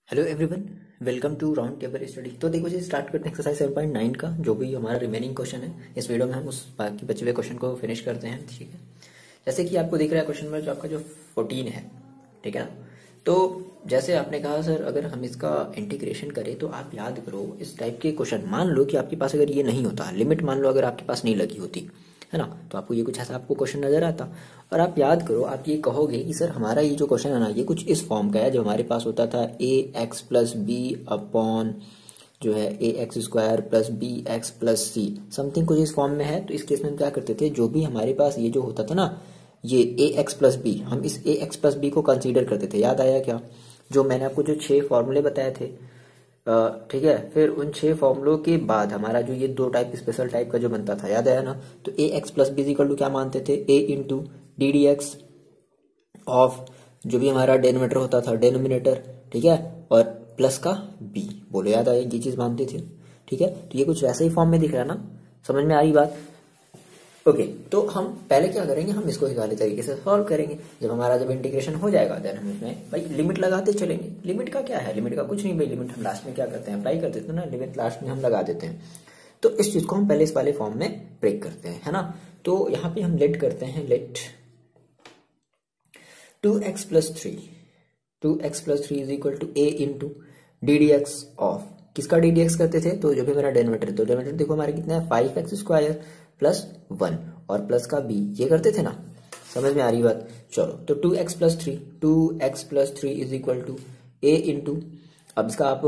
Hello everyone, welcome to round table study. तो देखो जी, start करते हैं एक्सरसाइज 7.9 का, जो भी हमारा रिमेनिंग क्वेश्चन है। इस वीडियो में हम उस बाकी बचे हुए क्वेश्चन को फिनिश करते हैं। ठीक है, जैसे कि आपको दिख रहा है क्वेश्चन नंबर जो आपका जो 14 है, ठीक है ना। तो जैसे आपने कहा सर, अगर हम इसका इंटीग्रेशन करें तो आप याद करो इस टाइप के क्वेश्चन, मान लो कि आपके पास अगर ये नहीं होता, लिमिट मान लो अगर आपके पास नहीं लगी होती है ना, तो आपको ये कुछ ऐसा आपको क्वेश्चन नजर आता। और आप याद करो, आप ये कहोगे कि सर हमारा ये जो क्वेश्चन है ना, ये कुछ इस फॉर्म का है जो हमारे पास होता था A X plus B upon जो है A X square plus B X plus C, something कुछ इस फॉर्म में है। तो इस केस में हम क्या करते थे, जो भी हमारे पास ये जो होता था ना, ये ए एक्स प्लस बी, हम इस ए एक्स प्लस बी को कंसीडर करते थे। याद आया क्या, जो मैंने आपको जो 6 फॉर्मूले बताए थे, ठीक है। फिर उन 6 फॉर्मूलों के बाद हमारा जो ये 2 टाइप स्पेशल टाइप का जो बनता था, याद आया ना। तो A X plus B equal to क्या मानते थे, A into D D x of जो भी हमारा डेनोमिनेटर होता था, डेनोमिनेटर, ठीक है, और प्लस का बी। बोलो याद आया, ये चीज मानते थे। ठीक है, तो ये कुछ वैसे ही फॉर्म में दिख रहा है ना, समझ में आ रही बात। ओके, तो हम पहले क्या करेंगे, हम इसको इस वाले तरीके से सॉल्व करेंगे। जब हमारा जब इंटीग्रेशन हो जाएगा, देन हम इसमें भाई लिमिट लगाते चलेंगे। लिमिट का क्या है, लिमिट का कुछ नहीं भाई, लिमिट हम लास्ट में क्या करते हैं, अप्लाई कर देते हैं ना, लिमिट लास्ट में हम लगा देते हैं। तो इस चीज को हम पहले इस वाले फॉर्म में ब्रेक करते हैं, है ना। तो यहाँ पे हम लेट करते हैं, let 2x plus 3 is equal to A into D D x of, किसका डी डी एक्स करते थे, तो जो भी मेरा डेनोमिनेटर, तो डेनोमिनेटर देखो हमारे कितना है 5x स्क्वायर प्लस 1 और प्लस का b, ये करते थे ना, समझ में आ रही बात। चलो, तो 2x plus 3 is equal to a into, अब इसका आप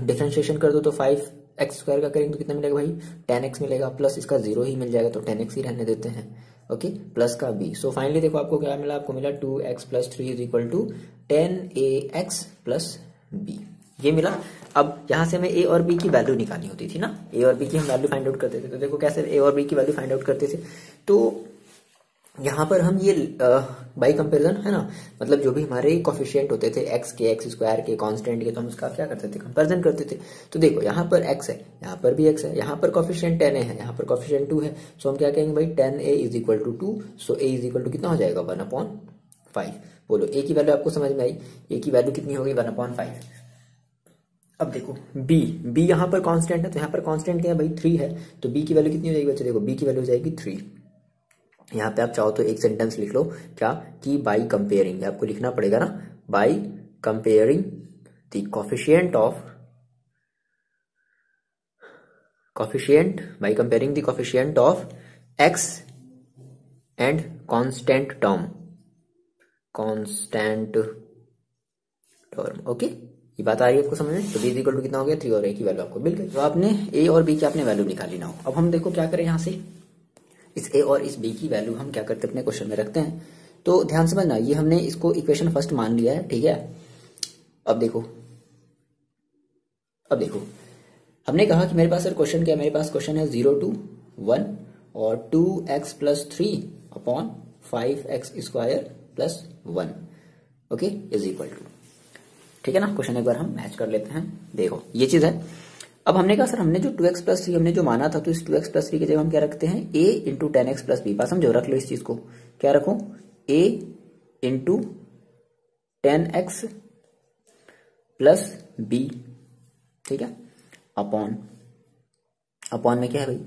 डिफरेंशिएशन कर दो तो 5x स्क्वायर का करेंगे तो कितना मिलेगा भाई, 10x मिलेगा, प्लस इसका 0 ही मिल जाएगा तो 10x ही रहने देते हैं। ओके, प्लस का b। सो फाइनली देखो आपको क्या मिला, आपको मिला 2x plus 3 is equal to 10ax plus b, ये मिला। अब यहां से हमें a और b की वैल्यू निकालनी होती थी ना, a और b की हम वैल्यू फाइंड आउट करते थे। तो देखो कैसे a और b की वैल्यू फाइंड आउट करते थे, तो यहाँ पर हम ये बाई कंपेरिजन, है ना, मतलब जो भी हमारे कोफिशिएंट होते थे x के, x स्क्वायर के, कांस्टेंट के, तो हम उसका क्या करते थे, कंपेरिजन करते थे। तो देखो यहाँ पर x है, यहाँ पर भी x है, यहाँ पर कोफिशिएंट 10a है, यहाँ पर कोफिशिएंट 2 है। सो हम क्या कहेंगे भाई, 10a is equal to 2, so a is equal to कितना हो जाएगा, 1/5। बोलो a की वैल्यू आपको समझ में आई, a की वैल्यू कितनी होगी, 1/5। अब देखो b यहाँ पर कांस्टेंट है, तो यहाँ पर कांस्टेंट क्या है भाई, 3 है, तो b की वैल्यू कितनी हो जाएगी बच्चे, देखो b की वैल्यू हो जाएगी 3। यहाँ पे आप चाहो तो एक सेंटेंस लिख लो, क्या कि बाई कंपेयरिंग, आपको लिखना पड़ेगा ना, by comparing the by comparing the coefficient of x and constant term. Okay, ये बात आ रही है आपको समझ में। तो b इक्वल टू कितना हो गया, 3, और a की वैल्यू आपको मिल गई। तो आपने a और b की आपने वैल्यू निकाली ना हो। अब हम देखो क्या करें, यहाँ से इस a और इस b की वैल्यू हम क्या करते हैं, अपने क्वेश्चन में रखते हैं। तो ध्यान समझना, ये हमने इसको इक्वेशन फर्स्ट मान लिया है, ठीक है। अब देखो हमने कहा कि मेरे पास सर क्वेश्चन क्या है, मेरे पास क्वेश्चन है 0 to 1 और 2x plus 3 upon 5x square plus 1, okay, is equal to, ठीक है ना। क्वेश्चन एक बार हम मैच कर लेते हैं। देखो ये चीज है। अब हमने कहा सर, हमने जो 2x प्लस 3 हमने जो माना था, तो इस 2x प्लस 3 की जगह हम क्या रखते हैं, a into 10x plus B. पास समझो, रख लो इस चीज को, क्या रखो, a into 10x plus B, ठीक है, अपॉन में क्या है भाई,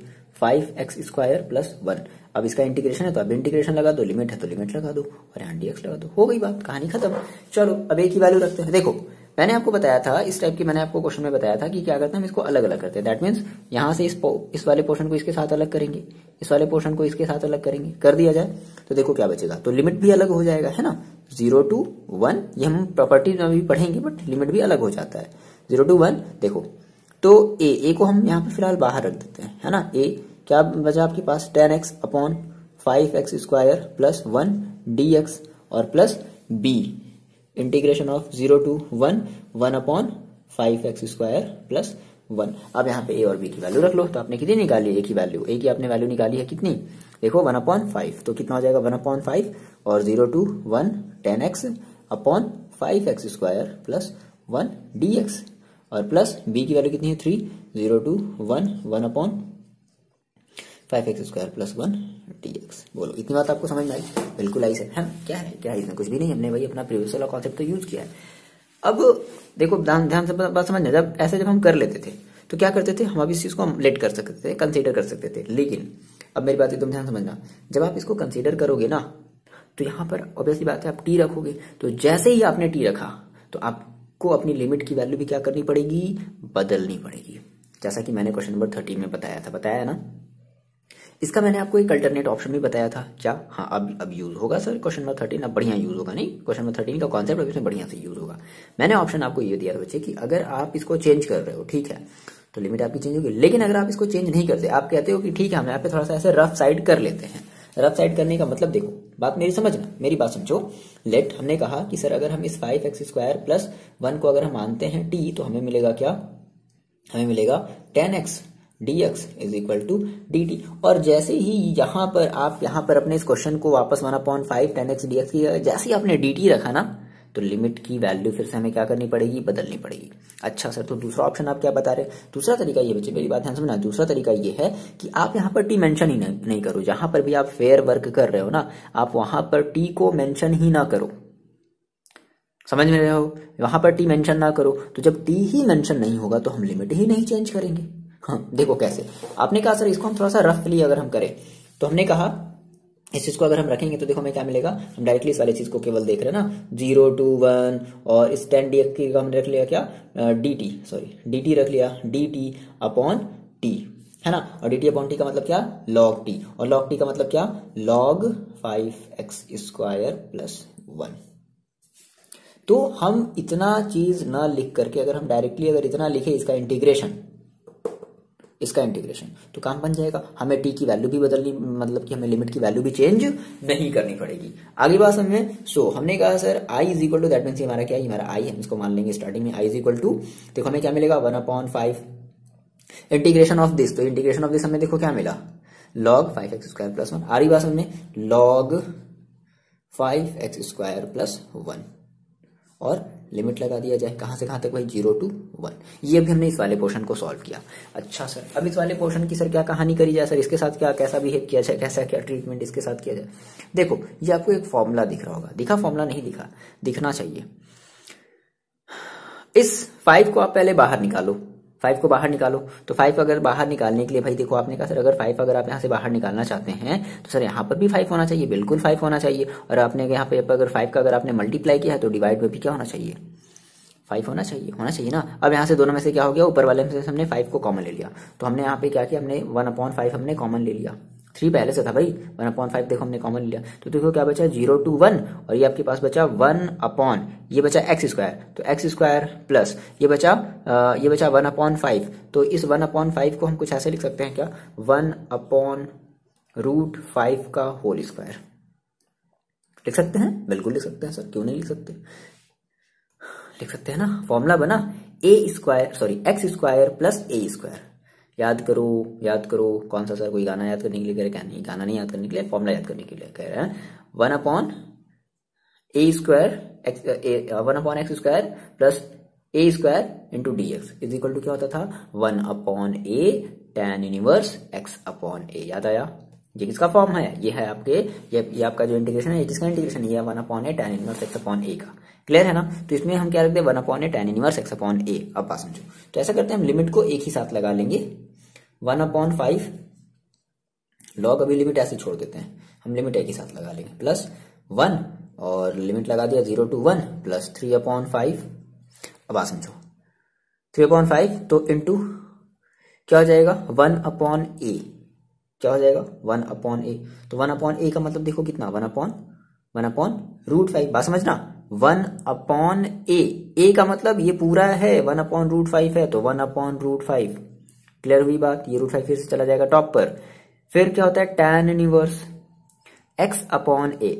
5x स्क्वायर प्लस 1। अब इसका इंटीग्रेशन है तो अब इंटीग्रेशन लगा दो, लिमिट है तो लिमिट लगा दो, और यहाँ dx लगा दो, हो गई बात, कहानी खत्म। चलो अब a की वैल्यू रखते हैं। देखो मैंने आपको बताया था, इस टाइप की मैंने आपको क्वेश्चन में बताया था कि क्या करते हैं, हम इसको अलग अलग करते हैं। दैट मीन्स यहाँ से इस वाले पोर्शन को इसके साथ अलग करेंगे, इस वाले पोर्शन को इसके साथ अलग करेंगे, कर दिया जाए तो देखो क्या बचेगा, तो लिमिट भी अलग हो जाएगा, है ना। 0 to 1, ये हम प्रॉपर्टीज में भी पढ़ेंगे, बट लिमिट भी अलग हो जाता है। 0 to 1 देखो, तो a को हम यहाँ पे फिलहाल बाहर रख देते हैं, है ना। a क्या बचा आपके पास, 10x upon 5x square plus 1 dx और plus b, integration of 0 to 1 upon 5x square plus 1। अब यहाँ पे a और b की वैल्यू रख लो। तो आपने कितनी निकाली, a की वैल्यू, a की आपने वैल्यू निकाली है कितनी, देखो 1/5, तो कितना हो जाएगा 1/5, और 0 to 1 10x upon 5x square plus 1 dx, और प्लस b की वैल्यू कितनी है 3, 0 to 1 upon 5x square plus 1 dx। बोलो इतनी बात आपको समझ में आई, बिल्कुल आई से है, क्या है इसमें कुछ भी नहीं, हमने भाई अपना प्रीवियस वाला कॉन्सेप्ट तो यूज किया है। अब देखो ध्यान ध्यान से बात समझना, जब ऐसे जब हम कर लेते थे तो क्या करते थे, हम अब इस चीज को हम लेट कर सकते थे, कंसीडर कर सकते थे। लेकिन अब मेरी बात एकदम ध्यान समझना, जब आप इसको कंसीडर करोगे ना तो यहाँ पर ऑब्वियसली बात है आप टी रखोगे, तो जैसे ही आपने टी रखा तो आपको अपनी लिमिट की वैल्यू भी क्या करनी पड़ेगी, बदलनी पड़ेगी, जैसा कि मैंने क्वेश्चन नंबर 13 में बताया ना। इसका मैंने आपको एक अल्टरनेट ऑप्शन भी बताया था क्या, हाँ अब यूज होगा सर क्वेश्चन नंबर 13, अब बढ़िया यूज होगा, नहीं क्वेश्चन नंबर 13 का कॉन्सेप्ट अब इसमें बढ़िया से यूज होगा। मैंने ऑप्शन आपको ये दिया था बच्चे कि अगर आप इसको चेंज कर रहे हो, ठीक है, तो लिमिट आपकी चेंज होगी। लेकिन अगर आप इसको चेंज नहीं करते, आप कहते हो कि ठीक है हम यहाँ पे थोड़ा सा ऐसे रफ साइड कर लेते हैं। रफ साइड करने का मतलब देखो, बात मेरी समझना, मेरी बात समझो। लेट हमने कहा कि सर अगर हम इस 5x² प्लस 1 को अगर हम मानते हैं टी, तो हमें मिलेगा क्या, हमें मिलेगा 10x dx is equal to dt। और जैसे ही यहाँ पर अपने इस क्वेश्चन को वापस 1/5 10x dx की जैसे ही आपने dt रखा ना, तो लिमिट की वैल्यू फिर से हमें क्या करनी पड़ेगी, बदलनी पड़ेगी। अच्छा सर, तो दूसरा ऑप्शन आप क्या बता रहे हैं? दूसरा तरीका ये बच्चे, मेरी बात ध्यान समझना, दूसरा तरीका ये है कि आप यहाँ पर टी मेंशन ही नहीं करो। जहां पर भी आप फेयर वर्क कर रहे हो ना, आप वहां पर टी को मेंशन ही ना करो, समझ में रहे हो, वहां पर टी मेंशन ना करो। तो जब टी ही मेंशन नहीं होगा तो हम लिमिट ही नहीं चेंज करेंगे। हाँ देखो कैसे, आपने कहा सर इसको हम थोड़ा सा रफली अगर हम करें, तो हमने कहा इस चीज को अगर हम रखेंगे तो देखो हमें क्या मिलेगा, हम डायरेक्टली इस वाले चीज को केवल देख रहे हैं ना, 0 to 1, और इस 10 dx की हमने रख लिया क्या, dt रख लिया, dt अपॉन टी, है ना। और dt अपॉन टी का मतलब क्या, log t, और log t का मतलब क्या, log 5x² प्लस 1। तो हम इतना चीज ना लिख करके अगर हम डायरेक्टली अगर इतना लिखे इसका इंटीग्रेशन तो काम बन जाएगा, हमें टी की वैल्यू भी बदलनी, मतलब कि हमें लिमिट की वैल्यू भी चेंज नहीं करनी पड़ेगी। आगे बात समझ, सो हमने कहा sir i is equal to, that means हमारा क्या है, हमारा i, हम इसको मान लेंगे स्टार्टिंग में i इज इक्वल टू, देखो हमें क्या मिलेगा 1/5 इंटीग्रेशन ऑफ दिस, तो इंटीग्रेशन ऑफ दिस हमें देखो क्या मिला, log 5x² प्लस 1। आ रही बात समझ, log 5x² प्लस 1, और लिमिट लगा दिया जाए, कहां से कहां तक भाई, 0 to 1। ये भी हमने इस वाले पोर्शन को सॉल्व किया। अच्छा सर, अब इस वाले पोर्शन की सर क्या कहानी करी जाए, सर इसके साथ क्या कैसा बिहेव किया जाए, कैसा क्या ट्रीटमेंट इसके साथ किया जाए। देखो ये आपको एक फॉर्मूला दिख रहा होगा, दिखा फॉर्मूला, नहीं दिखा, दिखना चाहिए। इस 5 को आप पहले बाहर निकालो, 5 को बाहर निकालो, तो 5 अगर बाहर निकालने के लिए भाई देखो आपने कहा सर अगर 5 अगर आप यहाँ से बाहर निकालना चाहते हैं तो सर यहाँ पर भी 5 होना चाहिए, बिल्कुल 5 होना चाहिए। और आपने यहाँ पे अगर 5 का अगर आपने मल्टीप्लाई किया है तो डिवाइड में भी क्या होना चाहिए, 5 होना चाहिए ना। अब यहाँ से दोनों में से क्या हो गया, ऊपर वाले में से हमने 5 को कॉमन ले लिया, तो हमने यहाँ पे क्या किया, हमने 1/5 हमने कॉमन ले लिया, 3 पहले से था भाई, 1/5 देखो हमने कॉमन लिया, तो देखो क्या बचा 0 to 1, और ये आपके पास बचा 1/, ये बचा x², तो x² प्लस ये बचा 1/5। तो इस 1/5 को हम कुछ ऐसे लिख सकते हैं क्या, 1/√5 का होल स्क्वायर लिख सकते हैं, बिल्कुल लिख सकते हैं सर, क्यों नहीं लिख सकते, लिख सकते हैं ना। फॉर्मूला बना x² प्लस a²। याद करो कौन सा सर, कोई गाना याद करने के लिए कह रहे, क्या नहीं, गाना नहीं याद करने के लिए, फॉर्मूला याद करने के लिए कह रहे हैं। 1/x² plus a² into dx is equal to क्या होता था, 1/a tan इनवर्स x/a। याद आया, ये किसका फॉर्म है, ये है आपके, ये आपका जो इंटीग्रेशन है, ये किसका इंटीग्रेशन है, ये 1/a tan इनवर्स x/a का। क्लियर है ना। तो इसमें हम क्या रखते हैं, 1/a tan इनवर्स x/a। अब बात समझो, तो ऐसा करते हैं हम लिमिट को एक ही साथ लगा लेंगे, 1/5 लॉग, अभी लिमिट ऐसे छोड़ देते हैं, हम लिमिट एक ही साथ लगा लेंगे, प्लस 1, और लिमिट लगा दिया 0 to 1 प्लस 3/5। अब बात समझो, 3/5 तो इंटू क्या हो जाएगा, 1/a, क्या हो जाएगा 1/a। तो 1/a का मतलब देखो कितना, 1/√5। बात समझना, 1/a, a का मतलब ये पूरा है, 1/√5 है, तो 1/√5। क्लियर हुई बात, ये √5 फिर से चला जाएगा टॉप पर। फिर क्या होता है, tan इनवर्स x/a,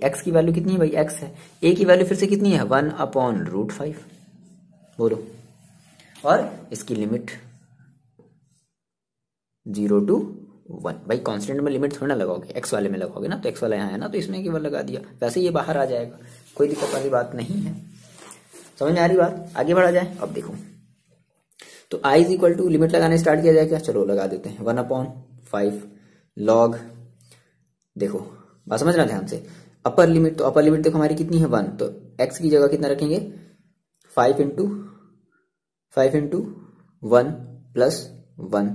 x की वैल्यू कितनी है भाई, x है, a की वैल्यू फिर से कितनी है, 1/√5। बोलो, और इसकी लिमिट 0 to 1। भाई कांस्टेंट में लिमिट थोड़ा ना लगाओगे, एक्स वाले में लगाओगे ना, तो एक्स वाला यहाँ है ना, तो इसमें केवल लगा दिया, वैसे ये बाहर आ जाएगा, कोई दिक्कत वाली बात नहीं है। समझ में आ रही बात, आगे बढ़ा जाए। अब देखो, तो i is equal to, limit लगाने स्टार्ट किया जाए क्या, चलो लगा देते हैं, 1/5 लॉग, देखो बात समझना ध्यान से, अपर लिमिट, तो अपर लिमिट देखो हमारी कितनी है 1, तो x की जगह कितना रखेंगे 5 into 1 plus 1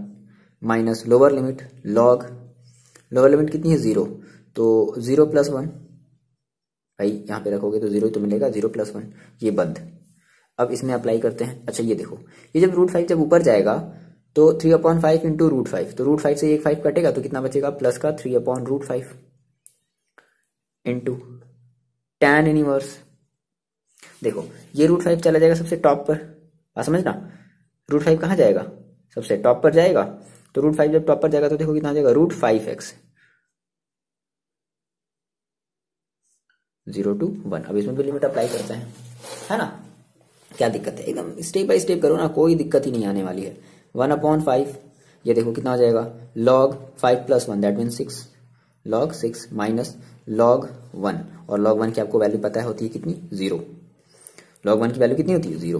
minus lower limit log, lower limit कितनी है 0, तो 0 प्लस 1, भाई यहाँ पे रखोगे तो 0 तो मिलेगा, 0 प्लस 1 ये बंद। अब इसमें अप्लाई करते हैं। अच्छा ये देखो, ये जब √5 जब ऊपर जाएगा तो 3/5 इंटू √5, तो √5 से एक 5 कटेगा तो कितना बचेगा, प्लस का 3/√5 इंटू tan इनवर्स। देखो ये √5 चला जाएगा सबसे टॉप पर, बात समझना, √5 कहाँ जाएगा, सबसे टॉप पर जाएगा, तो √5 जब टॉप पर जाएगा तो देखो कितना आ जाएगा, √5x 0 to 1। अब इसमें भी लिमिट अप्लाई करते हैं, है ना, क्या दिक्कत है, एकदम स्टेप बाय स्टेप करो ना, कोई दिक्कत ही नहीं आने वाली है। 1/5 ये देखो कितना आ जाएगा, log 5 + 1 that mean 6, log 6 minus log 1, और log 1 की आपको वैल्यू पता है होती है कितनी, 0, log 1 की वैल्यू कितनी होती है 0,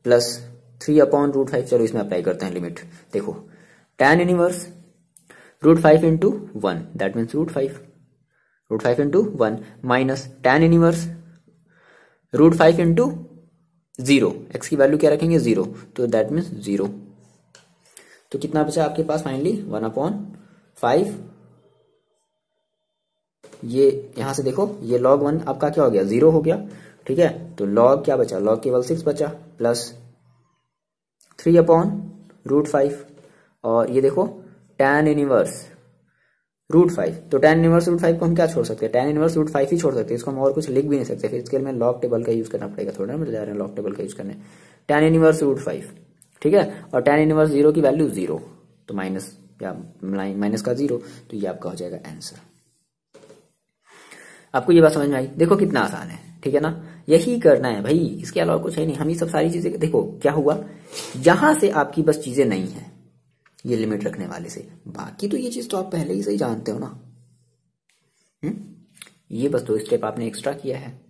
प्लस 3/√5। चलो इसमें अप्लाई करते हैं लिमिट। देखो tan inverse √5 into 1 that means √5 into 1 minus tan inverse √5 into 0, x की वैल्यू क्या रखेंगे 0, तो दैट मीन्स 0। तो कितना बचा आपके पास फाइनली 1/5, ये यहां से देखो ये log 1 आपका क्या हो गया, 0 हो गया, ठीक है, तो log क्या बचा, log केवल 6 बचा, प्लस 3/√5, और ये देखो tan इनवर्स √5, तो tan इनवर्स √5 को हम क्या छोड़ सकते हैं, tan इनवर्स √5 ही छोड़ सकते हैं, इसको हम और कुछ लिख भी नहीं सकते, फिर इसके लिए मैं log टेबल का यूज करना पड़ेगा, थोड़ा ना जा रहे हैं log टेबल का यूज करने। tan इनवर्स √5, ठीक है, और tan इनवर्स 0 की वैल्यू 0, तो माइनस या माइनस का 0, तो ये आपका हो जाएगा आंसर। आपको ये बात समझ में आई, देखो कितना आसान है, ठीक है ना, यही करना है भाई, इसके अलावा कुछ है नहीं। हम ये सब सारी चीजें, देखो क्या हुआ, यहां से आपकी बस चीजें नहीं है ये लिमिट रखने वाले से, बाकी तो ये चीज तो आप पहले ही से ही जानते हो ना। ये बस 2 स्टेप आपने एक्स्ट्रा किया है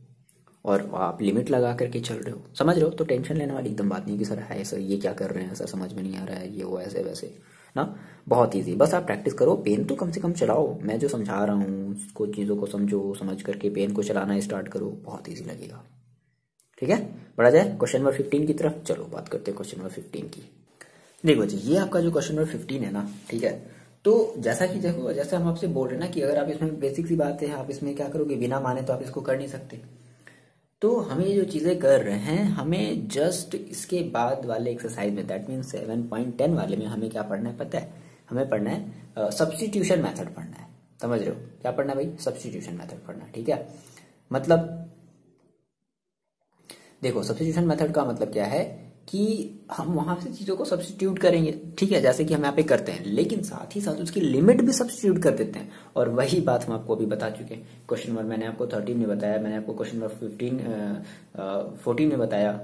और आप लिमिट लगा करके चल रहे हो, समझ रहे हो, तो टेंशन लेने वाली एकदम बात नहीं कि सर है सर ये क्या कर रहे हैं, सर समझ में नहीं आ रहा है, ये वो ऐसे वैसे ना, बहुत ईजी, बस आप प्रैक्टिस करो, पेन तो कम से कम चलाओ, मैं जो समझा रहा हूँ कुछ चीज़ों को समझो, समझ करके पेन को चलाना स्टार्ट करो, बहुत ईजी लगेगा, ठीक है। बढ़ा जाए क्वेश्चन नंबर 15 की तरफ, चलो बात करते हैं क्वेश्चन नंबर 15 की। देखो जी ये आपका जो क्वेश्चन नंबर 15 है ना, ठीक है, तो जैसा कि देखो, जैसे हम आपसे बोल रहे हैं ना कि अगर आप इसमें बेसिक सी बात है, आप इसमें क्या करोगे, बिना माने तो आप इसको कर नहीं सकते, तो हमें ये जो चीजें कर रहे हैं, हमें जस्ट इसके बाद वाले एक्सरसाइज में दैट मीन 7.10 वाले में हमें क्या पढ़ना है पता है, हमें पढ़ना है सब्स्टिट्यूशन मेथड पढ़ना है, समझ रहे हो, क्या पढ़ना है भाई, सब्स्टिट्यूशन मेथड पढ़ना है, ठीक है। मतलब देखो सब्स्टिट्यूशन मेथड का मतलब क्या है कि हम वहां से चीजों को सब्स्टिट्यूट करेंगे, ठीक है, जैसे कि हम यहाँ पे करते हैं, लेकिन साथ ही साथ उसकी लिमिट भी सब्स्टिट्यूट कर देते हैं, और वही बात हम आपको अभी बता चुके हैं। क्वेश्चन नंबर मैंने आपको 13 में बताया, मैंने आपको क्वेश्चन नंबर 14 में बताया,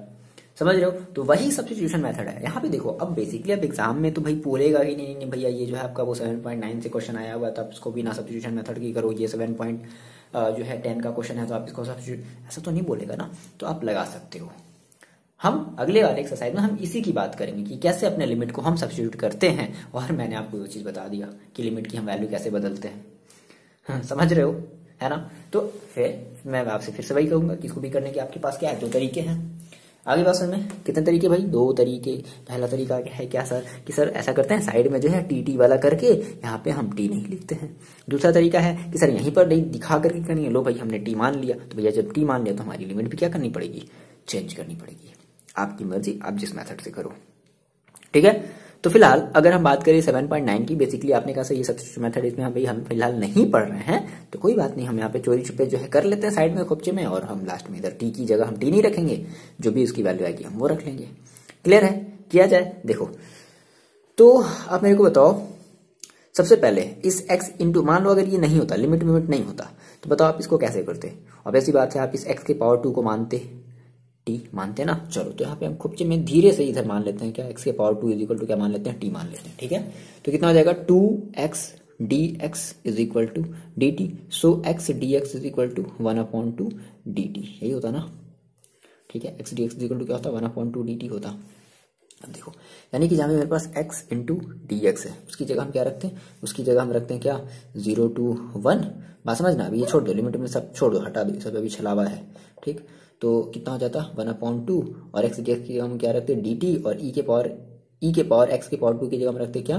समझ रहे हो, तो वही सब्स्टिट्यूशन मेथड है। यहाँ पे देखो अब बेसिकली अब एग्जाम में तो भाई बोलेगा ही नहीं भैया ये जो है आपका वो 7.9 से क्वेश्चन आया हुआ था, आप इसको बिना सब्स्टिट्यूशन मेथड की करो, ये 7.10 का क्वेश्चन है तो आप इसको सब्स्टिट्यूट, ऐसा तो नहीं बोलेगा ना, तो आप लगा सकते हो। हम अगले वाले एक्सरसाइज में हम इसी की बात करेंगे कि कैसे अपने लिमिट को हम सब्स्टिट्यूट करते हैं, और मैंने आपको वो चीज बता दिया कि लिमिट की हम वैल्यू कैसे बदलते हैं, हाँ, समझ रहे हो, है ना। तो फिर मैं आपसे फिर से वही कहूंगा कि इसको भी करने के आपके पास क्या है, 2 तरीके हैं। आगे बात समझ में, कितने तरीके भाई, 2 तरीके। पहला तरीका है क्या सर, कि सर ऐसा करते हैं साइड में जो है टी वाला करके यहाँ पे हम टी नहीं लिखते हैं। दूसरा तरीका है कि सर यहीं पर नहीं दिखा करके करनी है, लो भाई हमने टी मान लिया, तो भैया जब टी मान लिया तो हमारी लिमिट भी क्या करनी पड़ेगी, चेंज करनी पड़ेगी। आपकी मर्जी, आप जिस मेथड से करो, ठीक है। तो फिलहाल अगर हम बात करें 7.9 की, बेसिकली आपने कहा सर ये सब्स्टिट्यूशन मेथड इसमें हम फिलहाल नहीं पढ़ रहे हैं, तो कोई बात नहीं, हम यहाँ पे चोरी छुपे जो है कर लेते हैं साइड में खुपचे में, और हम लास्ट में इधर टी की जगह हम टी नहीं रखेंगे, जो भी उसकी वैल्यू आएगी हम वो रख लेंगे। क्लियर है, किया जाए। देखो तो आप मेरे को बताओ, सबसे पहले इस x इंटू, मान लो अगर ये नहीं होता, लिमिट नहीं होता, तो बताओ आप इसको कैसे करते। अब ऐसी बात है, आप इस x के पावर 2 को मानते, टी मानते ना, चलो तो यहाँ पे हम खुपचे में धीरे से इधर मान लेते हैं क्या, x के पावर 2 इज इक्वल टू क्या मान लेते हैं, टी मान लेते हैं, ठीक है। तो कितना हो जाएगा, 2x dx is equal to dt, so x dx is equal to 1/2 dt, यही होता ना, ठीक है। x dx is equal to क्या होता, 1/2 dt होता। अब देखो यानी कि जहाँ मेरे पास x इंटू डी एक्स है, उसकी जगह हम क्या रखते हैं, उसकी जगह हम रखते हैं क्या, 0 to 1। बात समझना, अभी ये छोड़ दो, लिमिट में सब छोड़ दो, हटा दो, सब अभी छलावा है, ठीक। तो कितना हो जाता 1/2 और x की जगह हम क्या रखते dt और e के पावर x के पावर 2 की जगह हम रखते क्या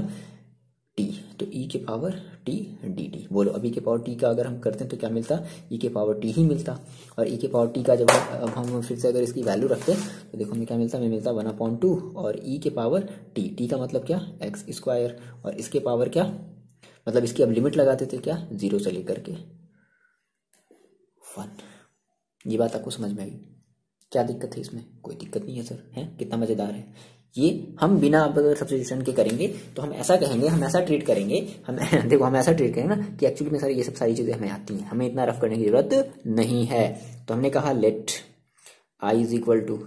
t, तो e के पावर t dt। बोलो अब e के पावर t का अगर हम करते हैं तो क्या मिलता e के पावर t ही मिलता, और e के पावर t का जब अब हम फिर से अगर इसकी वैल्यू रखते तो देखो हमें क्या मिलता, हमें मिलता 1/2 और e के पावर t का मतलब क्या x स्क्वायर, और इसके पावर क्या मतलब इसकी अब लिमिट लगाते थे क्या 0 से लेकर के 1। ये बात आपको समझ में आई? क्या दिक्कत है इसमें? कोई दिक्कत नहीं है सर, है कितना मजेदार है ये। हम बिना अगर सब्स्टिट्यूशन के करेंगे तो हम ऐसा कहेंगे, हम ऐसा ट्रीट करेंगे, हम देखो हम ऐसा ट्रीट करेंगे ना कि एक्चुअली में सर ये सब सारी चीजें हमें आती हैं, हमें इतना रफ करने की जरूरत नहीं है। तो हमने कहा let i is equal to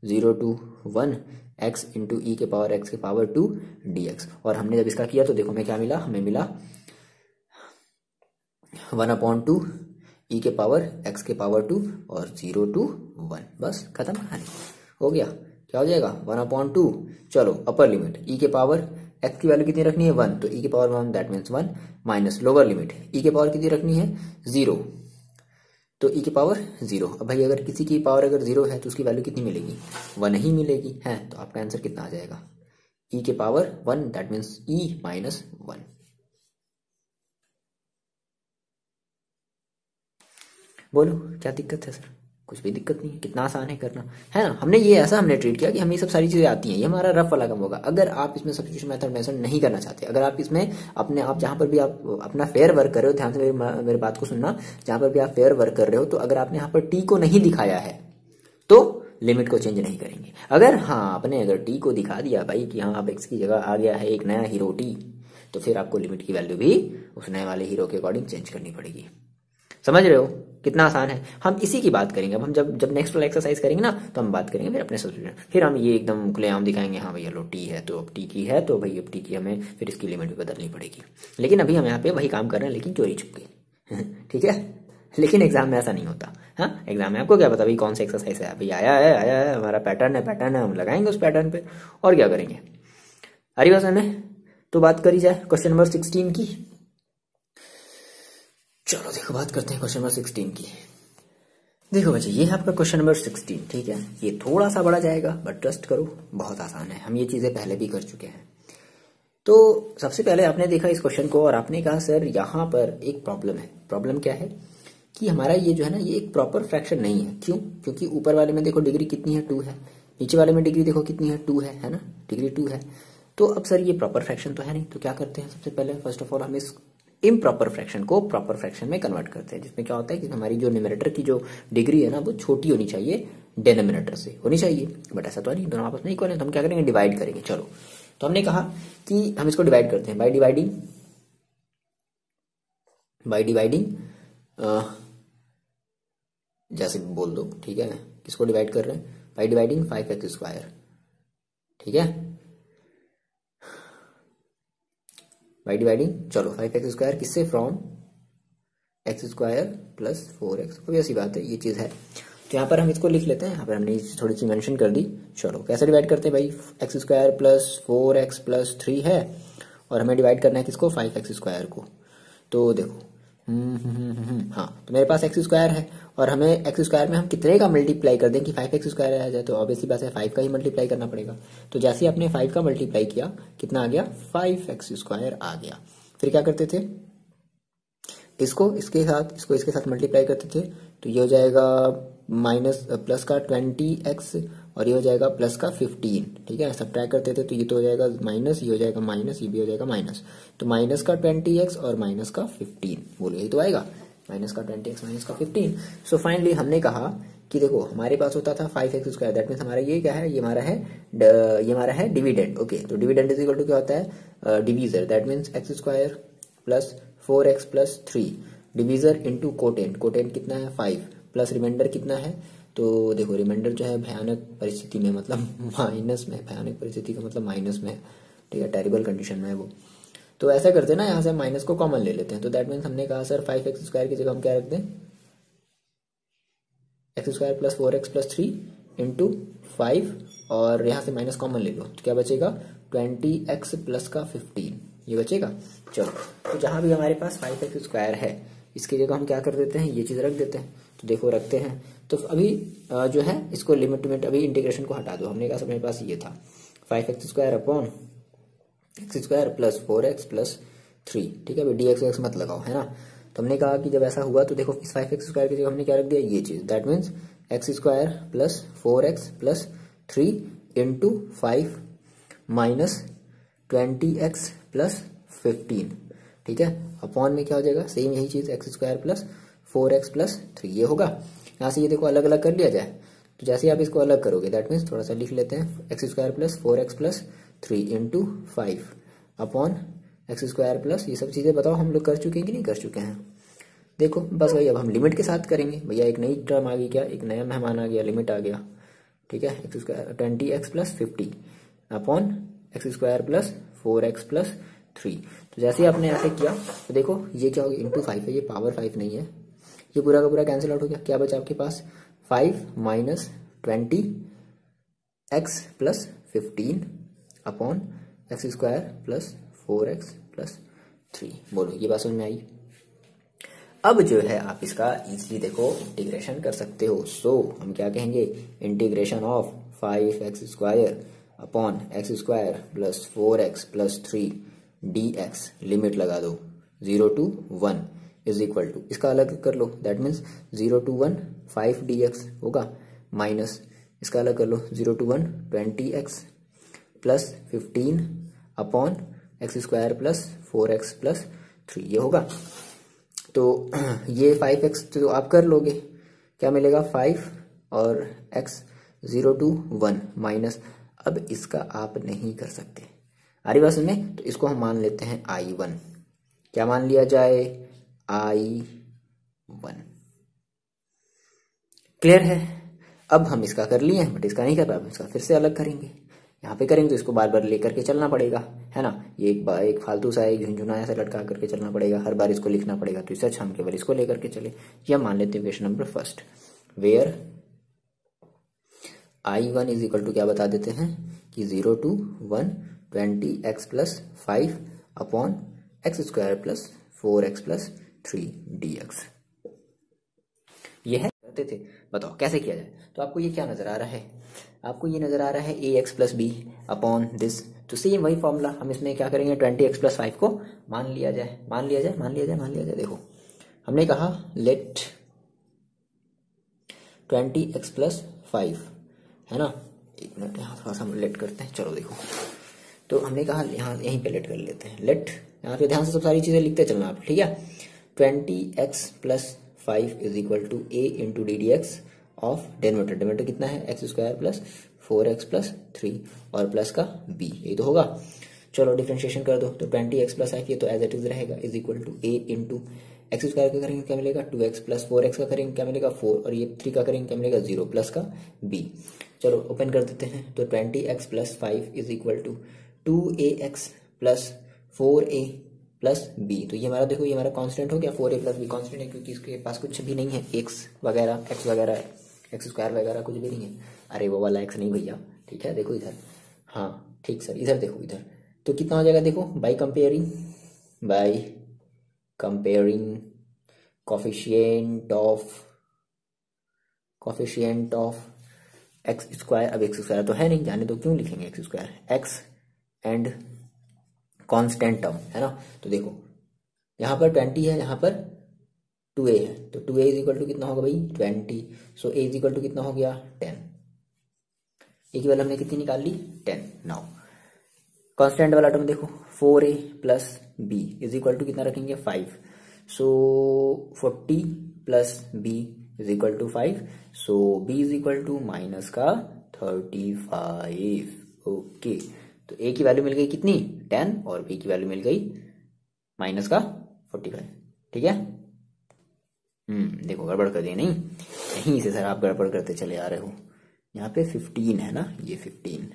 0 to 1 x into e के पावर x के पावर 2 dx, और हमने जब इसका किया तो देखो हमें क्या मिला, हमें मिला 1/2 e के पावर x के पावर 2 और 0 to 1, बस खत्म कहानी हो गया। क्या हो जाएगा 1/2, चलो अपर लिमिट e के पावर x की वैल्यू कितनी रखनी है 1, तो e के power 1 that means 1 minus lower limit e के पावर कितनी रखनी है 0, तो e के पावर 0। अब भाई अगर किसी की पावर अगर 0 है तो उसकी वैल्यू कितनी मिलेगी 1 ही मिलेगी, है तो आपका आंसर कितना आ जाएगा e के power 1 that means e minus 1। बोलो क्या दिक्कत है सर? कुछ भी दिक्कत नहीं है, कितना आसान है करना, है ना। हमने ये ऐसा हमने ट्रीट किया कि हमें ये सब सारी चीजें आती हैं, ये हमारा रफ वाला काम होगा। अगर आप इसमें सब्स्टिट्यूशन मेथड मेंशन नहीं करना चाहते, अगर आप इसमें अपने आप जहां पर भी आप अपना फेयर वर्क कर रहे हो, ध्यान से मेरे बात को सुनना, जहां पर भी आप फेयर वर्क कर रहे हो तो अगर आपने यहाँ पर टी को नहीं दिखाया है तो लिमिट को चेंज नहीं करेंगे। अगर हाँ आपने अगर टी को दिखा दिया भाई कि हाँ अब एक्स की जगह आ गया है एक नया हीरो टी, तो फिर आपको लिमिट की वैल्यू भी उस नए वाले हीरो के अकॉर्डिंग चेंज करनी पड़ेगी। समझ रहे हो कितना आसान है? हम इसी की बात करेंगे। अब हम जब नेक्स्ट वाला एक्सरसाइज करेंगे ना तो हम बात करेंगे फिर अपने सब्स्टिट्यूशन, फिर हम ये एकदम खुलेआम दिखाएंगे हाँ भैया लो टी है तो अब टी की है तो भाई अब टी की हमें फिर इसकी लिमिट भी बदलनी पड़ेगी। लेकिन अभी हम यहाँ पे वही काम कर रहे हैं लेकिन चोरी छुपके ठीक है। लेकिन एग्जाम में ऐसा नहीं होता। हाँ एग्जाम में आपको क्या पता भाई कौन सा एक्सरसाइज है, भाई आया है हमारा पैटर्न है हम लगाएंगे उस पैटर्न पे और क्या करेंगे। अरे बस में तो बात करी जाए क्वेश्चन नंबर 16 की। चलो देखो बात करते हैं क्वेश्चन नंबर 16 की। देखो बच्चे ये है आपका क्वेश्चन नंबर 16, ठीक है। ये थोड़ा सा बड़ा जाएगा बट ट्रस्ट करो बहुत आसान है, हम ये चीजें पहले भी कर चुके हैं। तो सबसे पहले आपने देखा इस क्वेश्चन को और आपने कहा सर यहाँ पर एक प्रॉब्लम है। प्रॉब्लम क्या है कि हमारा ये जो है ना ये एक प्रॉपर फ्रैक्शन नहीं है। क्यों? क्योंकि ऊपर वाले में देखो डिग्री कितनी है 2 है, नीचे वाले में डिग्री देखो कितनी है 2 है ना, डिग्री 2 है। तो अब सर ये प्रॉपर फ्रैक्शन तो है नहीं, तो क्या करते हैं सबसे पहले फर्स्ट ऑफ ऑल हम इस इम्प्रॉपर फ्रैक्शन को प्रॉपर फ्रैक्शन में कन्वर्ट करते हैं, जिसमें क्या होता है कि हमारी जो न्यूमरेटर की जो डिग्री है ना वो छोटी होनी चाहिए डिनोमिनेटर से होनी चाहिए, बट ऐसा तो नहीं, दोनों आपस में इक्वल है। तो हम क्या करेंगे डिवाइड करेंगे। चलो तो हमने कहा कि हम इसको डिवाइड करते हैं बाय डिवाइडिंग जैसे बोल दो, ठीक है। किसको डिवाइड कर रहे हैं? बाय डिवाइडिंग 5x², ठीक है, बाय डिवाइडिंग चलो 5x² किससे from x² plus 4x, obvious सी बात है ये चीज है। तो यहाँ पर हम इसको लिख लेते हैं, यहाँ पर हमने थोड़ी सी मेंशन कर दी। चलो कैसे डिवाइड करते हैं भाई, x² प्लस 4x प्लस 3 है और हमें डिवाइड करना है किसको 5x² को। तो देखो हाँ तो मेरे पास x² है और हमें x² में हम कितने का मल्टीप्लाई कर दें कि 5x² आ जाए, तो ऑब्वियसली बात है 5 का ही मल्टीप्लाई करना पड़ेगा। तो जैसे ही आपने 5 का मल्टीप्लाई किया कितना आ गया 5x² आ गया। फिर क्या करते थे इसको इसके साथ मल्टीप्लाई करते थे, तो ये हो जाएगा माइनस प्लस का 20x और ये हो जाएगा प्लस का 15, ठीक है। सब्ट्रैक्ट करते थे तो ये तो हो जाएगा माइनस, ये हो जाएगा माइनस, ये भी हो जाएगा माइनस, तो माइनस का 20x और माइनस का 15, बोलो यही तो आएगा माइनस का 20x माइनस का 15। सो फाइनली हमने कहा कि देखो हमारे पास होता था 5x², दैट मीन्स हमारा ये क्या है, ये हमारा है डिविडेंड। ओके तो डिविडेंड इज इक्वल टू क्या होता है divisor, that means x² plus 4x plus 3 divisor into quotient, quotient कितना है 5 प्लस रिमाइंडर कितना है, तो देखो रिमाइंडर जो है भयानक परिस्थिति में मतलब माइनस में, भयानक परिस्थिति का मतलब माइनस में, ठीक है, टेरिबल कंडीशन में है वो। तो ऐसा करते हैं ना, यहाँ से माइनस को कॉमन ले लेते हैं। तो दैट मीन्स हमने कहा सर 5x² की जगह हम क्या रख दें x² plus 4x plus 3 into 5 और यहाँ से माइनस कॉमन ले लो तो क्या बचेगा 20x प्लस का 15, ये बचेगा। चलो तो जहां भी हमारे पास 5x² है इसकी जगह हम क्या कर देते हैं, ये चीज़ रख देते हैं। तो देखो रखते हैं, तो अभी जो है इसको लिमिट अभी इंटीग्रेशन को हटा दो। हमने कहा अपने पास ये था 5x² upon x² plus 4x plus 3, ठीक है भाई, dx मत लगाओ, है ना। तो हमने कहा कि जब ऐसा हुआ तो देखो इस 5x² की जगह हमने क्या रख दिया, ये चीज़, that means x² plus 4x plus 3 into 5 minus 20x plus 15, ठीक है, अपॉन में क्या हो जाएगा, सेम यही चीज़ x² प्लस 4x प्लस 3 ये होगा। यहाँ से ये देखो अलग अलग कर लिया जाए, तो जैसे आप इसको अलग करोगे दैट मीन्स थोड़ा सा लिख लेते हैं, x² plus 4x plus 3 into 5 upon x² plus, ये सब चीज़ें बताओ हम लोग कर चुके हैं कि नहीं कर चुके हैं। देखो बस भाई अब हम लिमिट के साथ करेंगे भैया, एक नई टर्म आ गई, क्या एक नया मेहमान आ गया, लिमिट आ गया, ठीक है, x² 20x plus 50 upon x² plus 4x plus 3। तो जैसे आपने ऐसे किया तो देखो ये क्या हो गया, इंटू 5 है, ये पावर 5 नहीं है, ये पूरा का पूरा कैंसिल आउट हो गया। क्या बचा आपके पास, 5 minus 20x plus 15 upon x² plus 4x plus 3। बोलो ये बात समझ में आई। अब जो है आप इसका इजीली देखो इंटीग्रेशन कर सकते हो। सो हम क्या कहेंगे, integration of 5x² upon x² plus 4x plus 3 dx, limit लगा दो 0 to 1 इज इक्वल टू, इसका अलग कर लो, दैट मीन्स 0 to 1 5 dx होगा, माइनस इसका अलग कर लो 0 to 1 20x plus 15 upon x² plus 4x plus 3 ये होगा। तो ये 5x तो आप कर लोगे, क्या मिलेगा 5 और x 0 to 1 माइनस, अब इसका आप नहीं कर सकते, आ रही बात सुनने, तो इसको हम मान लेते हैं I1, क्या मान लिया जाए, I1, क्लियर है। अब हम इसका कर लिए बट इसका नहीं कर पाए, इसका फिर से अलग करेंगे, यहाँ पे करेंगे तो इसको बार बार लेकर के चलना पड़ेगा, है ना, ये एक फालतू सा एक झुंझुना ऐसा लटका करके चलना पड़ेगा, हर बार इसको लिखना पड़ेगा, तो इससे अच्छा हम केवल इसको लेकर के चले। ये हम मान लेते हैं question number first, where I1 is equal to क्या बता देते हैं कि 0 to 1 20x plus 5 upon x² plus 4x plus 3 dx, ये है करते थे। बताओ कैसे किया जाए। तो आपको ये क्या नजर आ रहा है, आपको ये नजर आ रहा है ax plus B upon this, तो सेम वही फॉर्मूला हम इसमें क्या करेंगे, 20x प्लस 5 को मान लिया जाए, मान लिया जाए, मान लिया जाए, मान लिया जाए। देखो हमने कहा लेट 20x प्लस 5, है ना, एक मिनट यहाँ थोड़ा सा हम लेट करते हैं, चलो देखो, तो हमने कहा यहाँ यहीं पे लेट कर लेते हैं, लेट यहाँ पे ध्यान से सब सारी चीजें लिखते चलना आप, ठीक है। 20x plus 5 is equal to a into D D x of denominator कितना है, x² प्लस 4x प्लस 3 और प्लस का b, यही तो होगा। चलो डिफरेंशिएशन कर दो, तो 20x प्लस 5 ये तो एज इट इज रहेगा, is equal to a into x² का करेंगे क्या मिलेगा 2x प्लस 4x का करेंगे क्या मिलेगा 4 और ये 3 का करेंगे क्या मिलेगा 0 प्लस का b। चलो ओपन कर देते हैं, तो 20x plus 5 is equal to 2ax plus 4a plus b, तो ये हमारा देखो ये हमारा कांस्टेंट हो गया, 4a प्लस b कांस्टेंट है क्योंकि इसके पास कुछ भी नहीं है, x वगैरह x² वगैरह कुछ भी नहीं है। अरे वो वाला x नहीं भैया, ठीक है, देखो इधर, हाँ ठीक सर, इधर देखो इधर, तो कितना हो जाएगा देखो, by comparing coefficient of x², अब x² तो है नहीं, जाने तो क्यों लिखेंगे x², x and constant term, है ना। तो देखो यहाँ पर 20 है, यहाँ पर 2a है, तो 2a इज इक्वल टू कितना होगा भाई 20, सो a इज इक्वल टू कितना हो गया 10, a की वैल्यू हमने कितनी निकाल ली 10। नाउ कांस्टेंट वाला टर्म देखो 4a plus b is equal to कितना रखेंगे 5, so 40 plus b is equal to 5, so b is equal to minus का 35, ओके। तो a की वैल्यू मिल गई कितनी 10 और b की वैल्यू मिल गई माइनस का 45, ठीक है। देखो गड़बड़ कर दिया, नहीं यहीं से सर आप गड़बड़ करते चले आ रहे हो, यहाँ पे 15 है ना, ये 15,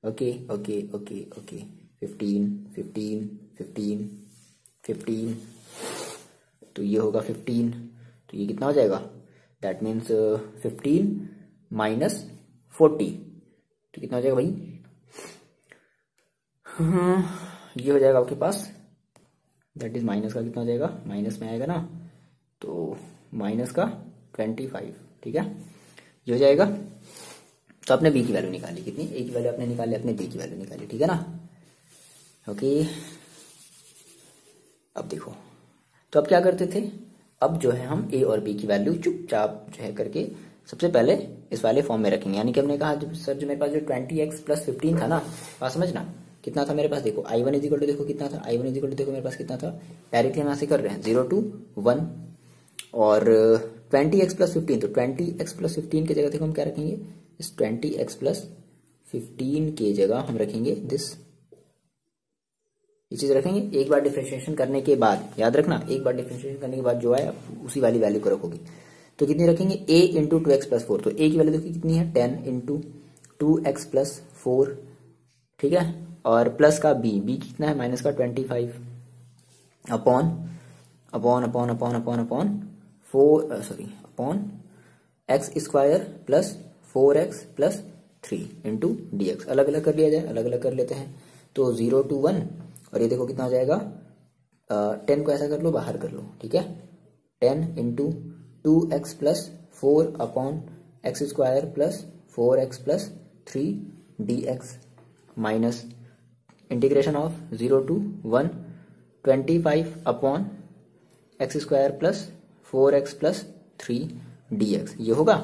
ओके ओके ओके ओके, 15 15 15 15, तो ये होगा 15, तो ये कितना हो जाएगा, दैट मीन्स 15 माइनस 40, तो कितना हो जाएगा भाई, ये हो जाएगा आपके पास, दैट इज माइनस का कितना हो जाएगा, माइनस में आएगा ना, तो माइनस का 25, ठीक है, ये हो जाएगा। तो आपने बी की वैल्यू निकाली, कितनी, ए की वैल्यू आपने निकाली, आपने बी की वैल्यू निकाली, ठीक है ना। ओके, अब देखो, तो अब क्या करते थे, अब जो है हम ए और बी की वैल्यू चुपचाप जो है करके सबसे पहले इस वाले फॉर्म में रखेंगे। यानी कि हमने कहा जब सर जो मेरे पास जो 20x + 15 था ना, बात समझना, कितना था मेरे पास, देखो I1 = देखो कितना था, I1 = देखो मेरे पास कितना था, डायरेक्टली हम यहाँ से कर रहे हैं 0 to 1 और 20x + 15, तो 20x + 15 की जगह देखो हम क्या रखेंगे, इस 20x + 15 की जगह हम रखेंगे दिस, ये चीज रखेंगे। एक बार डिफरेंशिएशन करने के बाद, याद रखना, एक बार डिफरेंशिएशन करने के बाद जो है उसी वाली वैल्यू को रखोगे। तो कितनी रखेंगे, a × 2x + 4, तो a की वैल्यू देखिए कितनी है, 10 × 2x + 4, ठीक है, और प्लस का b कितना है, माइनस का 25 अपॉन 4x² + 4x + 3 × dx, अलग अलग कर लिया जाए, अलग अलग कर लेते हैं। तो 0 to 1, और ये देखो कितना हो जाएगा, 10 को ऐसा कर लो, बाहर कर लो, ठीक है, 10 × 2x + 4 upon x² + 4x + 3 dx minus integration of 0 to 1 25 upon x² + 4x + 3 dx, ये होगा।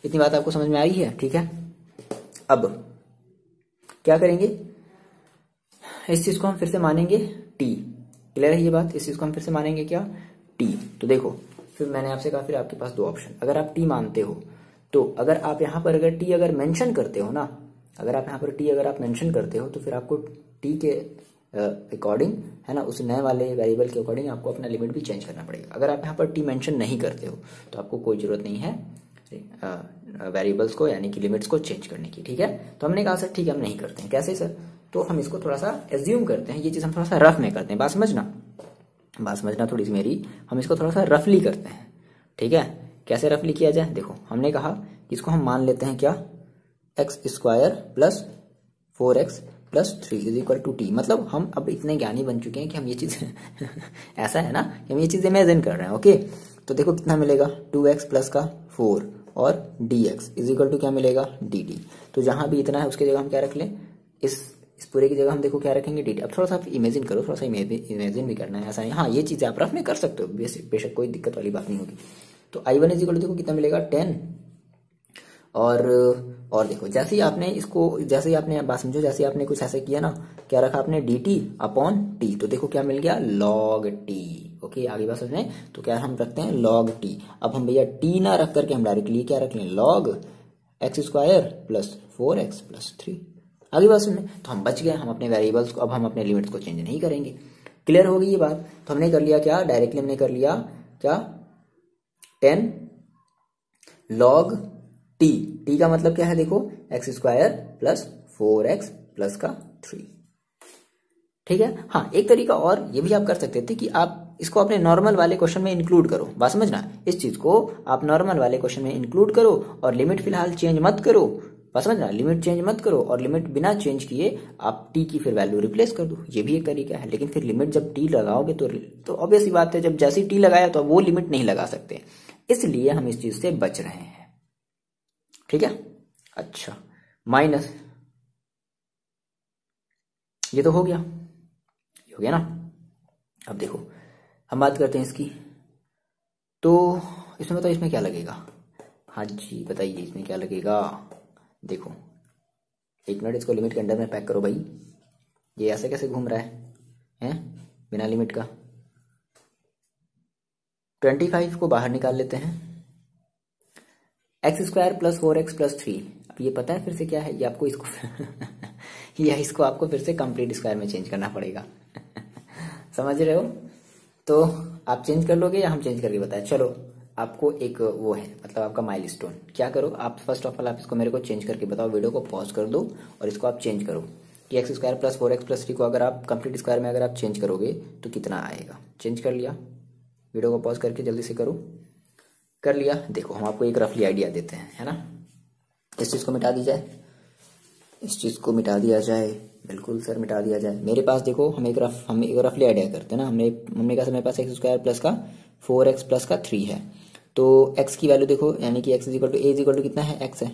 इतनी बात आपको समझ में आई है, ठीक है। अब क्या करेंगे, इस चीज को हम फिर से मानेंगे t, क्लियर है ये बात, इस चीज को हम फिर से मानेंगे क्या, t। तो देखो, फिर मैंने आपसे कहा, फिर आपके पास दो ऑप्शन, अगर आप t मानते हो तो अगर आप यहाँ पर अगर t अगर मेंशन करते हो ना, अगर आप यहाँ पर t अगर आप मेंशन करते हो तो फिर आपको t के अकॉर्डिंग, है ना, उस नए वाले वेरिएबल के अकॉर्डिंग आपको अपना लिमिट भी चेंज करना पड़ेगा। अगर आप यहाँ पर t मेंशन नहीं करते हो तो आपको कोई जरूरत नहीं है वेरिएबल्स को यानी कि लिमिट्स को चेंज करने की, ठीक है। तो हमने कहा सर ठीक है हम नहीं करते हैं, कैसे सर, तो हम इसको थोड़ा सा एज्यूम करते हैं, ये चीज हम थोड़ा सा रफ में करते हैं, बात समझना थोड़ी सी मेरी, हम इसको थोड़ा सा रफली करते हैं, ठीक है। कैसे रफली किया जाए, देखो हमने कहा इसको हम मान लेते हैं क्या, x² + 4x + 3 = t, मतलब हम अब इतने ज्ञानी बन चुके हैं कि हम ये चीज ऐसा है ना कि हम ये चीज इमेजिन कर रहे हैं, ओके। तो देखो कितना मिलेगा, 2x + 4 और dx = क्या मिलेगा, dt। तो जहां भी इतना है उसकी जगह हम क्या रख लें, इस पूरे की जगह हम देखो क्या रखेंगे, dt। अब थोड़ा सा आप इमेजिन करो, थोड़ा सा इमेजिन भी करना है, ऐसा नहीं, हाँ ये चीजें आप रफ में कर सकते हो, बेशक कोई दिक्कत वाली बात नहीं होगी। तो I1 = देखो कितना मिलेगा, 10, और देखो जैसे ही आपने इसको, जैसे ही आपने बात समझो, जैसे ही आपने कुछ ऐसे किया ना, क्या रखा आपने, dt अपॉन t, तो देखो क्या मिल गया, log t, ओके। आगे बात समझ में, तो क्या हम रखते हैं log t। अब हम भैया t ना रख करके हम डायरेक्टली क्या रख लें, log x² + 4x + 3, आगे बात सुनने, तो हम बच गए, हम अपने वेरिएबल्स को, अब हम अपने लिमिट्स को चेंज नहीं करेंगे। क्लियर हो गई ये बात। तो हमने कर लिया क्या, डायरेक्टली हमने कर लिया क्या, 10 log t, t का मतलब क्या है, देखो x² + 4x + 3, ठीक है। हाँ एक तरीका और ये भी आप कर सकते थे कि आप इसको अपने नॉर्मल वाले क्वेश्चन में इंक्लूड करो, बात समझना, इस चीज को आप नॉर्मल वाले क्वेश्चन में इंक्लूड करो और लिमिट फिलहाल चेंज मत करो, बात समझना, लिमिट चेंज मत करो, और लिमिट बिना चेंज किए आप t की फिर वैल्यू रिप्लेस कर दो, ये भी एक तरीका है। लेकिन फिर लिमिट जब t लगाओगे तो ऑब्वियस सी बात है, जब जैसी t लगाया तो वो लिमिट नहीं लगा सकते, इसलिए हम इस चीज से बच रहे हैं, ठीक है। अच्छा, माइनस, ये तो हो गया, ये हो गया ना। अब देखो हम बात करते हैं इसकी, तो इसमें बताओ इसमें क्या लगेगा, हाँ जी बताइए इसमें क्या लगेगा। देखो एक मिनट, इसको लिमिट के अंडर में पैक करो भाई, ये ऐसे कैसे घूम रहा है बिना लिमिट का। 25 को बाहर निकाल लेते हैं, x² + 4x + 3, अब ये पता है फिर से क्या है, ये आपको इसको या इसको आपको फिर से कंप्लीट स्क्वायर में चेंज करना पड़ेगा समझ रहे हो। तो आप चेंज कर लोगे या हम चेंज करके बताएं, चलो आपको एक वो है, मतलब आपका माइलस्टोन, क्या करो आप, फर्स्ट ऑफ ऑल आप इसको मेरे को चेंज करके बताओ, वीडियो को पॉज कर दो और इसको आप चेंज करो कि x² + 4x + 3 को अगर आप कंप्लीट स्क्वायर में अगर आप चेंज करोगे तो कितना आएगा। चेंज कर लिया, वीडियो को पॉज करके जल्दी से करो, कर लिया। देखो हम आपको एक रफली आइडिया देते हैं, है ना, इस चीज को मिटा दी जाए, इस चीज को मिटा दिया जाए, बिल्कुल सर मिटा दिया जाए। मेरे पास देखो हम एक रफली आइडिया करते हैं ना, हमने कहा मेरे पास x² + का 4x प्लस का 3 है। तो x की वैल्यू देखो, यानी कि x is equal to a is equal to कितना है, x है।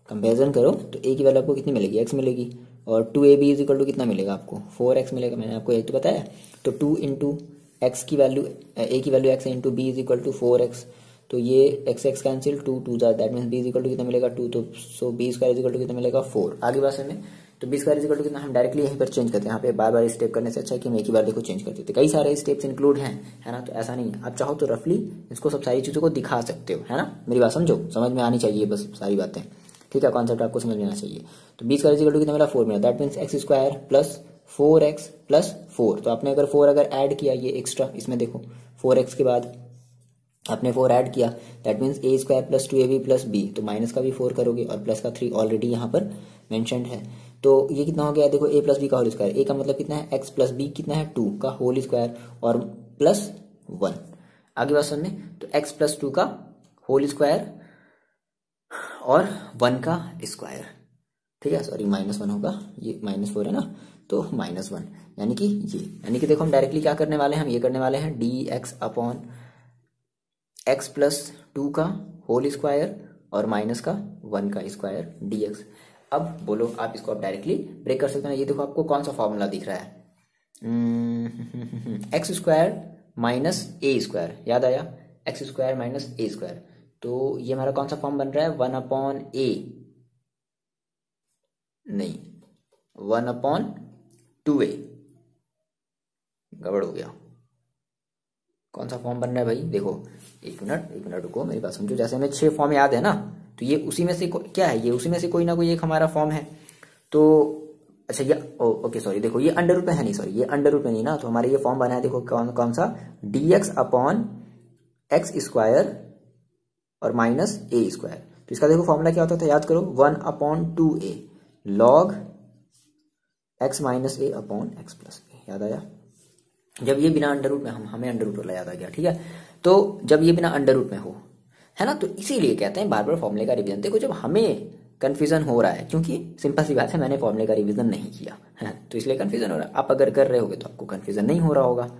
कंपेरिजन करो तो a की वैल्यू आपको कितनी मिलेगी, x मिलेगी। और 2ab इज इक्वल टू कितना मिलेगा आपको, 4x मिलेगा। मैंने आपको एक तो बताया। तो 2 इंटू एक्स की वैल्यू, a की वैल्यू x है, into b is equal to 4x। तो ये x x cancel, 2 2 that means b is equal to कितना मिलेगा 2। तो so b square is equal to कितना मिलेगा 4। आगे बात में तो b square is equal to कितना, हम डायरेक्टली यहीं पर चेंज करते हैं। यहाँ पे बार बार स्टेप करने से अच्छा है कि हम एक ही बार देखो चेंज कर देते। कई सारे स्टेप्स इंक्लूड हैं, है ना। तो ऐसा नहीं है, आप चाहो तो रफली इसको सब सारी चीजों को दिखा सकते हो, है ना। मेरी बात समझो, समझ में आनी चाहिए बस सारी बातें, ठीक है। कॉन्सेप्ट आपको समझ में आना चाहिए। तो b square is equal to कितना मिला 4 मिला, that means x square plus 4x plus 4। तो आपने अगर 4 अगर ऐड किया, ये एक्स्ट्रा इसमें देखो 4x के बाद आपने 4 ऐड किया, that means a square plus 2ab plus b। तो माइनस का भी 4 करोगे और प्लस का 3 ऑलरेडी यहाँ पर मेंशन्ड है। तो ये कितना हो गया देखो, a प्लस बी का होल स्क्वायर। a का मतलब कितना है x प्लस b कितना है 2 का होल स्क्वायर और प्लस 1। आगे बात सुनने, तो x प्लस 2 का होल स्क्वायर और 1 का स्क्वायर, ठीक है। सॉरी -1 होगा, ये -4 है ना, तो -1 यानी कि ये, यानी कि देखो हम डायरेक्टली क्या करने वाले हैं, हम ये करने वाले हैं dx अपॉन x प्लस 2 का होल स्क्वायर और माइनस का 1 का स्क्वायर dx। अब बोलो आप इसको आप डायरेक्टली ब्रेक कर सकते हैं। ये देखो आपको कौन सा फॉर्मूला दिख रहा है, x square minus a square, याद आया, x square minus a square. तो ये हमारा कौन सा फॉर्म बन रहा है, 1 अपॉन ए, नहीं 1 अपॉन 2a, गड़बड़ हो गया। कौन सा फॉर्म बन रहा है भाई, देखो एक मिनट रुको, मेरी बात समझो। जैसे हमें 6 फॉर्म याद है ना, तो ये उसी में से क्या है, ये उसी में से कोई ना कोई एक हमारा फॉर्म है। तो अच्छा ये ओके सॉरी, देखो ये अंडर रूट में है, नहीं सॉरी ये अंडर रूट में नहीं ना, तो हमारे ये फॉर्म बना है देखो कौन सा, dx अपॉन एक्स स्क्वायर और माइनस ए स्क्वायर। तो इसका देखो फॉर्मूला क्या होता था, याद करो, 1 upon 2a log x minus a upon x plus a, याद आया। जब ये बिना अंडर रूट में, हमें अंडर रूट वाला याद आ गया, ठीक है। तो जब ये बिना अंडर रूट में हो, है ना, तो इसीलिए कहते हैं बार बार फॉर्मूले का रिवीजन। देखो जब हमें कंफ्यूजन हो रहा है, क्योंकि सिंपल सी बात है मैंने फॉर्मूले का रिवीजन नहीं किया है, तो इसलिए कंफ्यूजन हो रहा है। आप अगर कर रहे होगे तो आपको कंफ्यूजन नहीं हो रहा होगा,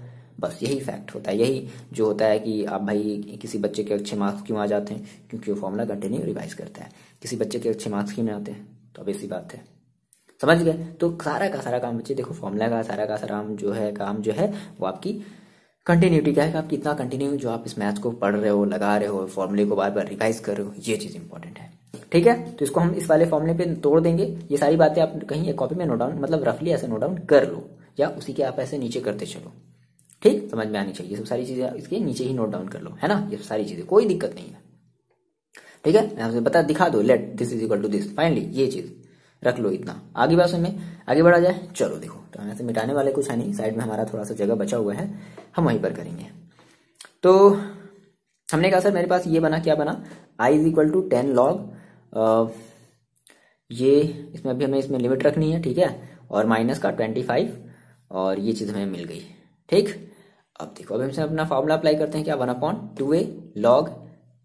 बस यही फैक्ट होता है। यही जो होता है कि आप भाई किसी बच्चे के अच्छे मार्क्स क्यों आ जाते हैं, क्योंकि वो फॉर्मूला कंटिन्यू रिवाइज करता है। किसी बच्चे के अच्छे मार्क्स क्यों नहीं आते हैं, तो अब ऐसी बात है, समझ गए। तो सारा का सारा काम बच्चे देखो, फॉर्मूला का सारा का सारा जो है काम जो है वो आपकी कंटिन्यूटी क्या है, कि आप कितना कंटिन्यू जो आप इस मैथ्स को पढ़ रहे हो, लगा रहे हो, फॉर्मूले को बार बार रिवाइज कर रहे हो, ये चीज इंपॉर्टेंट है, ठीक है। तो इसको हम इस वाले फॉर्मूले पे तोड़ देंगे। ये सारी बातें आप कहीं एक कॉपी में नोट डाउन, मतलब रफली ऐसे नोट डाउन कर लो, या उसी के आप ऐसे नीचे करते चलो, ठीक, समझ में आनी चाहिए। सब सारी चीजें इसके नीचे ही नोट डाउन कर लो, है ना, ये सारी चीजें कोई दिक्कत नहीं है, ठीक है। मैं आपसे बता दिखा दो, let this is equal to this, finally ये चीज रख लो इतना। आगे बात में आगे बढ़ा जाए, चलो देखो, तो ऐसे मिटाने वाले कुछ है नहीं, साइड में हमारा थोड़ा सा जगह बचा हुआ है, हम वहीं पर करेंगे। तो हमने कहा सर मेरे पास ये बना, क्या बना, i is equal to 10 log, ये इसमें अभी हमें इसमें लिमिट रखनी है, ठीक है, और माइनस का 25, और ये चीज हमें मिल गई, ठीक। अब देखो, अब हम अपना फॉर्मूला अप्लाई करते हैं, क्या, 1 upon 2a log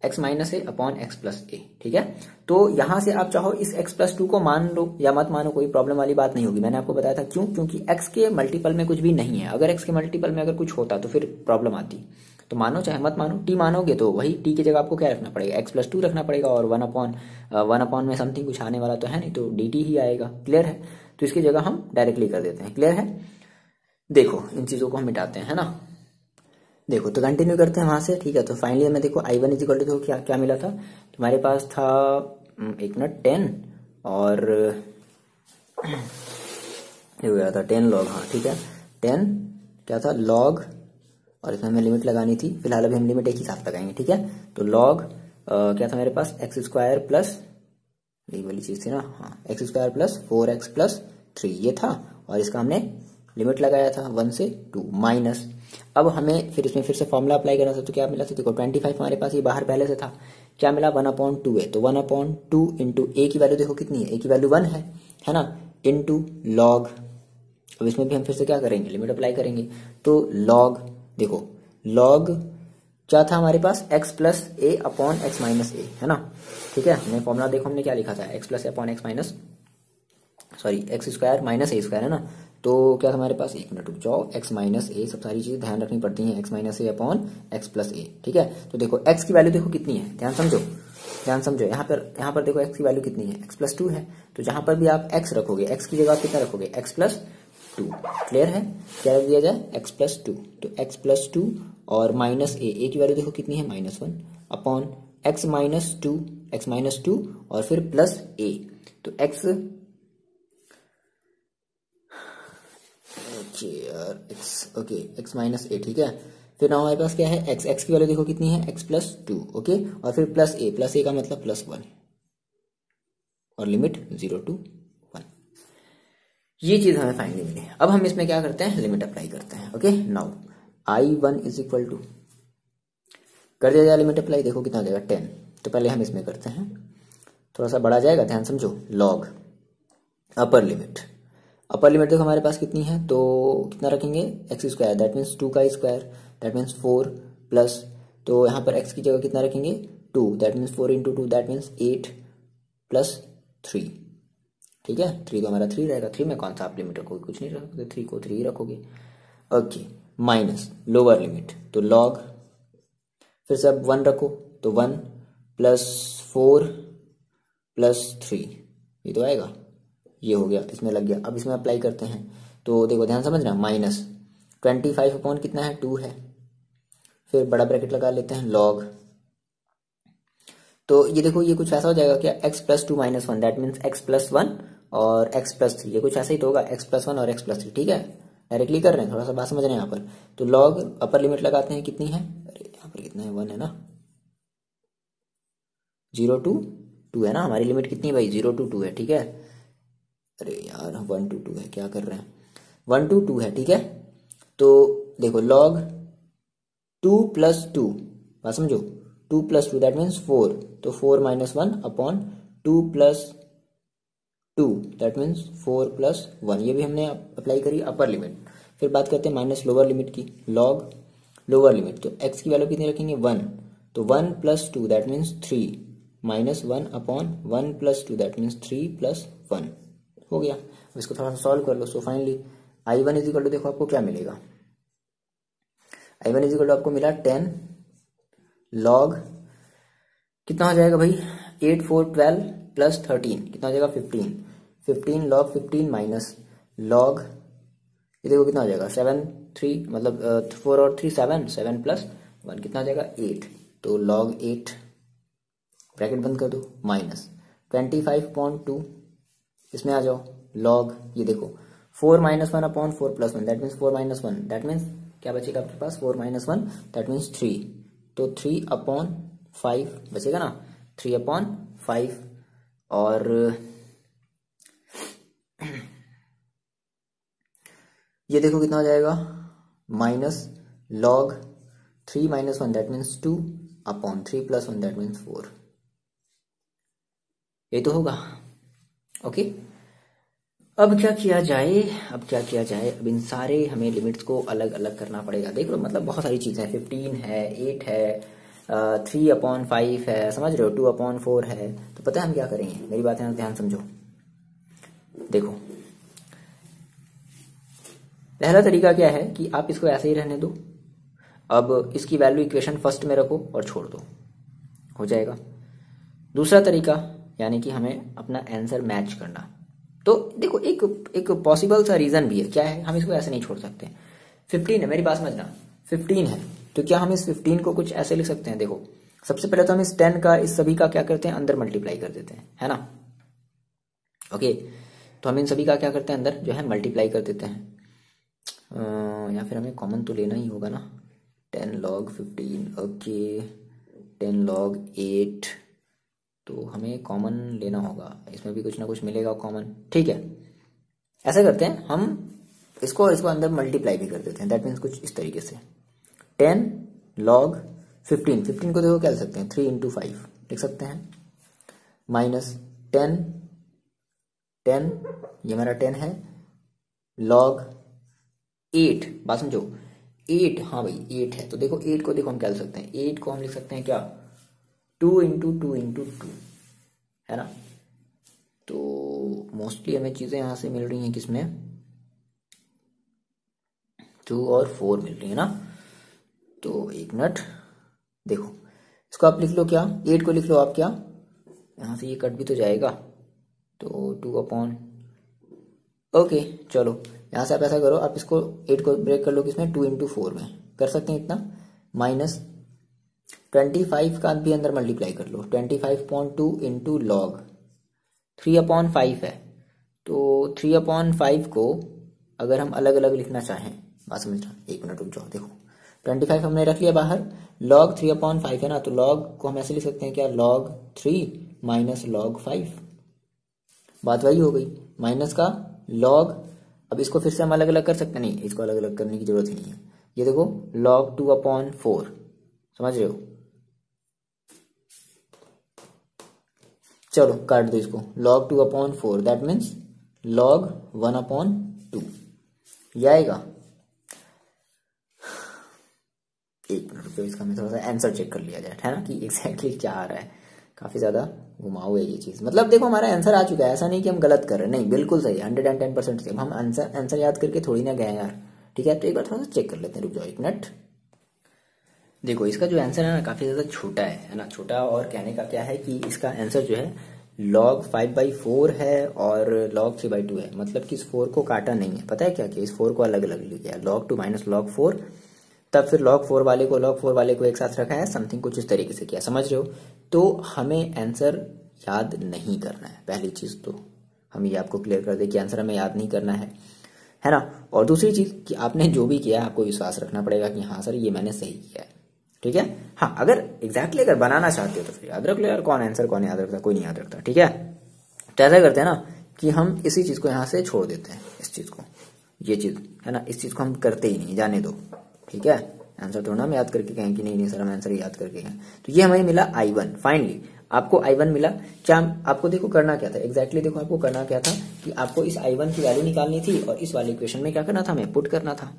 x minus a upon x plus a, ठीक है। तो यहां से आप चाहो इस x प्लस 2 को मान लो या मत मानो, कोई प्रॉब्लम वाली बात नहीं होगी। मैंने आपको बताया था क्यों, क्योंकि x के मल्टीपल में कुछ भी नहीं है। अगर x के मल्टीपल में अगर कुछ होता तो फिर प्रॉब्लम आती। तो मानो चाहे मत मानो, t मानोगे तो वही t की जगह आपको क्या रखना पड़ेगा, x प्लस 2 रखना पड़ेगा, और 1 अपॉन में समथिंग कुछ आने वाला तो है नहीं, तो dt ही आएगा, क्लियर है। तो इसकी जगह हम डायरेक्टली कर देते हैं, क्लियर है। देखो इन चीजों को हम मिटाते हैं, है ना। देखो तो कंटिन्यू करते हैं वहां से, ठीक है। तो फाइनली हमें देखो i1 इज इक्वल टू क्या क्या मिला था, तुम्हारे पास था एक मिनट 10 और ये हो गया था 10 लॉग, हाँ ठीक है, 10 क्या था लॉग, और इसमें हमें लिमिट लगानी थी, फिलहाल अभी हम लिमिट एक ही साथ लगाएंगे, ठीक है। तो लॉग क्या था मेरे पास, एक्स स्क्वायर प्लस, यही वाली चीज थी ना, हाँ, x square plus 4x plus 3 ये था, और इसका हमने लिमिट लगाया था 1 से 2 माइनस। अब हमें फिर इसमें फिर से फॉर्मूला अप्लाई करना था, तो क्या मिला था, देखो 25 हमारे पास ये बाहर पहले से था, क्या मिला 1 अपॉन 2a, तो 1 अपॉन 2 इंटू ए की वैल्यू देखो कितनी है, ए की वैल्यू 1 है ना, इंटू लॉग, अब इसमें भी हम फिर से क्या करेंगे, लिमिट अप्लाई करेंगे। तो लॉग देखो, लॉग क्या था हमारे पास, x plus a upon x minus ए, है ना, ठीक है। हमने फॉर्मूला देखो हमने क्या लिखा था, x plus a upon x minus, sorry x square minus a square, है ना। तो क्या हमारे पास, एक मिनट रुक जाओ, x माइनस ए, सब सारी चीजें ध्यान रखनी पड़ती हैं, x minus a upon x plus a, ठीक है। तो देखो x की वैल्यू देखो कितनी है, ध्यान समझो, ध्यान समझो, यहाँ पर देखो x की वैल्यू कितनी है, x प्लस 2 है। तो जहां पर भी आप x रखोगे, x की जगह आप कितना रखोगे, x प्लस 2, क्लियर है। क्या रख दिया जाए, x प्लस 2, तो x प्लस 2 और माइनस ए की वैल्यू देखो कितनी है, -1 अपॉन x माइनस 2 और फिर प्लस a, तो x ओके x माइनस ए, ठीक है। फिर ना हमारे पास क्या है, x की वैल्यू देखो कितनी है, x प्लस 2, ओके, और फिर प्लस ए का मतलब +1 और लिमिट 0 to 1। ये चीज हमें फाइनली मिली। अब हम इसमें क्या करते हैं, लिमिट अप्लाई करते हैं, okay. Now I1 is equal to, कर दिया जाए लिमिट अप्लाई, देखो कितना हो जाएगा 10। तो पहले हम इसमें करते हैं, थोड़ा सा बड़ा जाएगा, ध्यान समझो, लॉग अपर लिमिट देखो हमारे पास कितनी है, तो कितना रखेंगे, एक्स स्क्वायर, दैट मीन्स 2 का स्क्वायर, दैट मीन्स 4 प्लस, तो यहाँ पर x की जगह कितना रखेंगे, 2, that means 4 into 2, that means 8 plus 3, ठीक है। 3 तो हमारा 3 रहेगा, 3 में कौन सा आप लिमिट रखोगे, कुछ नहीं रखोगे, 3 को 3 रखोगे, ओके। माइनस लोअर लिमिट, तो लॉग, फिर से अब 1 रखो, तो 1 प्लस 4 प्लस 3, ये तो आएगा, ये हो गया, इसमें लग गया। अब इसमें अप्लाई करते हैं, तो देखो ध्यान समझना, माइनस 25 अपॉन कितना है, 2 है, फिर बड़ा ब्रैकेट लगा लेते हैं, लॉग, तो ये देखो ये कुछ ऐसा हो जाएगा क्या, x plus 2 minus 1, that means x plus 1 और x प्लस 3, ये कुछ ऐसा ही तो होगा, x प्लस 1 और x प्लस 3, ठीक है। डायरेक्टली कर रहे हैं, थोड़ा सा बात समझ रहे हैं यहाँ पर। तो लॉग अपर लिमिट लगाते हैं, कितनी है, अरे यहाँ पर कितना है, 1 है ना, 0 to 2 है ना, हमारी लिमिट कितनी है भाई, 0 to 2 है, ठीक है। अरे यार 1 to 2 है, क्या कर रहे हैं, 1 to 2 है, ठीक है। तो देखो लॉग 2 प्लस 2, बात समझो, 2 प्लस 2 दैट मीन्स 4, तो 4 minus 1 upon 2 plus 2 that means 4 plus 1, ये भी हमने अप्लाई करी अपर लिमिट। फिर बात करते हैं माइनस लोअर लिमिट की, लॉग लोअर लिमिट, तो x की वैल्यू कितनी रखेंगे, 1, तो 1 plus 2 that means 3 minus 1 upon 1 plus 2 that means 3 plus 1, हो गया। अब इसको थोड़ा सा सॉल्व कर लो। So finally I1 is equal to, देखो आपको क्या मिलेगा, I1 इज इक्वल टू आपको मिला 10 लॉग, कितना हो जाएगा भाई, 8 4 12 प्लस 13, कितना हो जाएगा 15 लॉग 15 माइनस लॉग, ये देखो कितना हो जाएगा 7 3, मतलब 4 और 3 7 प्लस 1 कितना हो जाएगा 8, तो लॉग 8 ब्रैकेट बंद कर दो, माइनस 25.2, इसमें आ जाओ, लॉग, ये देखो 4 minus 1 upon 4 plus 1, that means 4 minus 1, that means क्या बचेगा आपके पास, 4 माइनस 1 दैट मीन्स 3, तो 3 अपॉन 5 बचेगा ना, 3 अपॉन 5, और ये देखो कितना हो जाएगा, minus log 3 minus 1 that means 2 upon 3 plus 1 that means 4, ये तो होगा, ओके। अब क्या किया जाए, अब इन सारे हमें लिमिट्स को अलग अलग करना पड़ेगा। देख लो, मतलब बहुत सारी चीजें हैं, 15 है, 8 है, 3 अपॉन 5 है, समझ रहे हो, 2 अपॉन 4 है। तो पता है हम क्या करेंगे, मेरी बात है ध्यान समझो। देखो पहला तरीका क्या है कि आप इसको ऐसे ही रहने दो, अब इसकी वैल्यू इक्वेशन फर्स्ट में रखो और छोड़ दो, हो जाएगा। दूसरा तरीका यानी कि हमें अपना आंसर मैच करना, तो देखो एक पॉसिबल सा रीजन भी है, क्या है, हम इसको ऐसे नहीं छोड़ सकते। 15 है, मेरी बात समझना, 15 है, तो क्या हम इस 15 को कुछ ऐसे लिख सकते हैं, देखो सबसे पहले तो हम इस 10 का, इस सभी का क्या करते हैं, अंदर मल्टीप्लाई कर देते हैं, है ना, ओके। तो हम इन सभी का क्या करते हैं, अंदर जो है मल्टीप्लाई कर देते हैं, या फिर हमें कॉमन तो लेना ही होगा ना, 10 log 15, ओके, 10 log 8, तो हमें कॉमन लेना होगा, इसमें भी कुछ ना कुछ मिलेगा कॉमन, ठीक है। ऐसा करते हैं हम, इसको और इसको अंदर मल्टीप्लाई भी कर देते हैं, दैट मीन्स कुछ इस तरीके से, 10 log 15 को देखो क्या लिख सकते हैं, 3 इंटू 5 लिख सकते हैं, माइनस 10 ये हमारा 10 है, log 8, बात समझो, 8, हाँ भाई 8 है, तो देखो 8 को देखो हम क्या लिख सकते हैं, 8 को हम लिख सकते हैं क्या, 2 इंटू 2 इंटू 2, है ना। तो मोस्टली हमें चीज़ें यहाँ से मिल रही हैं, किसमें, 2 और 4 मिल रही है ना। तो एक मिनट, देखो इसको आप लिख लो क्या, 8 को लिख लो आप क्या, यहाँ से ये कट भी तो जाएगा, तो 2 अपॉन, ओके चलो यहाँ से आप ऐसा करो, आप इसको 8 को ब्रेक कर लो किसमें, 2 इंटू 4 में कर सकते हैं इतना, माइनस 25 का भी अंदर मल्टीप्लाई कर लो, 25.2 इंटू लॉग 3/5 है, तो 3/5 को अगर हम अलग अलग लिखना चाहें, बात समझना, एक मिनट रुक जाओ, देखो 25 हमने रख लिया बाहर, log 3/5 है ना, तो log को हम ऐसे लिख सकते हैं क्या, log 3 माइनस log 5, बात वही हो गई, माइनस का log, अब इसको फिर से हम अलग अलग कर सकते हैं, नहीं इसको अलग अलग करने की जरूरत ही नहीं है, ये देखो log 2/4, समझ रहे हो, चलो काट दो इसको, log 2/4 दैट मीन्स log 1/2, ये आएगा। एक मिनट रुको, इसका मैं थोड़ा सा आंसर चेक कर लिया जाए, है ना, कि एग्जैक्टली क्या आ रहा है, काफी ज्यादा घुमाऊ है ये चीज, मतलब देखो हमारा आंसर आ चुका है, ऐसा नहीं कि हम गलत कर रहे हैं, नहीं बिल्कुल सही, 110% से, हम आंसर याद करके थोड़ी ना गए यार, ठीक है, तो एक बार थोड़ा सा चेक कर लेते हैं, रुक जाओ एक मिनट। देखो इसका जो आंसर है ना काफी ज्यादा छोटा है ना, छोटा, और कहने का क्या है कि इसका आंसर जो है log 5/4 है और log 3/2 है, मतलब कि इस 4 को काटा नहीं है, पता है क्या कि इस 4 को अलग अलग लिया है, log 2 माइनस log 4, तब फिर log 4 वाले को एक साथ रखा है, समथिंग कुछ इस तरीके से किया, समझ रहे हो। तो हमें आंसर याद नहीं करना है, पहली चीज तो हम ये आपको क्लियर कर दे कि आंसर हमें याद नहीं करना है ना, और दूसरी चीज कि आपने जो भी किया आपको विश्वास रखना पड़ेगा कि हाँ सर ये मैंने सही किया है, ठीक है। हाँ अगर एग्जैक्टली अगर बनाना चाहते हो तो फिर याद रख लो यार, कौन आंसर कौन याद रखता, कोई नहीं याद रखता, ठीक है। तो ऐसा करते हैं ना कि हम इसी चीज को यहाँ से छोड़ देते हैं, इस चीज को, ये चीज है ना, इस चीज को हम करते ही नहीं, जाने दो, ठीक है। आंसर थोड़ा हम याद करके कहें कि नहीं सर हम आंसर याद करके गए, तो ये हमें मिला I1, फाइनली आपको I1 मिला। क्या आपको देखो करना क्या था एग्जैक्टली, देखो आपको करना क्या था कि आपको इस I1 की वैल्यू निकालनी थी और इस वाले इक्वेशन में क्या करना था, हमें पुट करना था।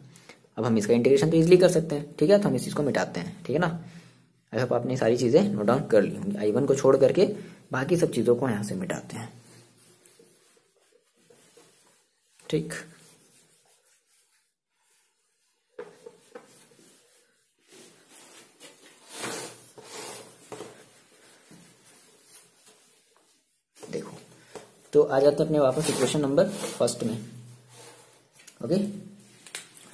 अब हम इसका इंटीग्रेशन तो इजिली कर सकते हैं, ठीक है, तो हम इस चीज को मिटाते हैं, ठीक है ना। आई होप आपने सारी चीजें नोट डाउन कर ली होंगी, I1 को छोड़ करके बाकी सब चीजों को यहां से मिटाते हैं, ठीक। देखो तो आ जाते अपने वापस इक्वेशन नंबर फर्स्ट में, okay.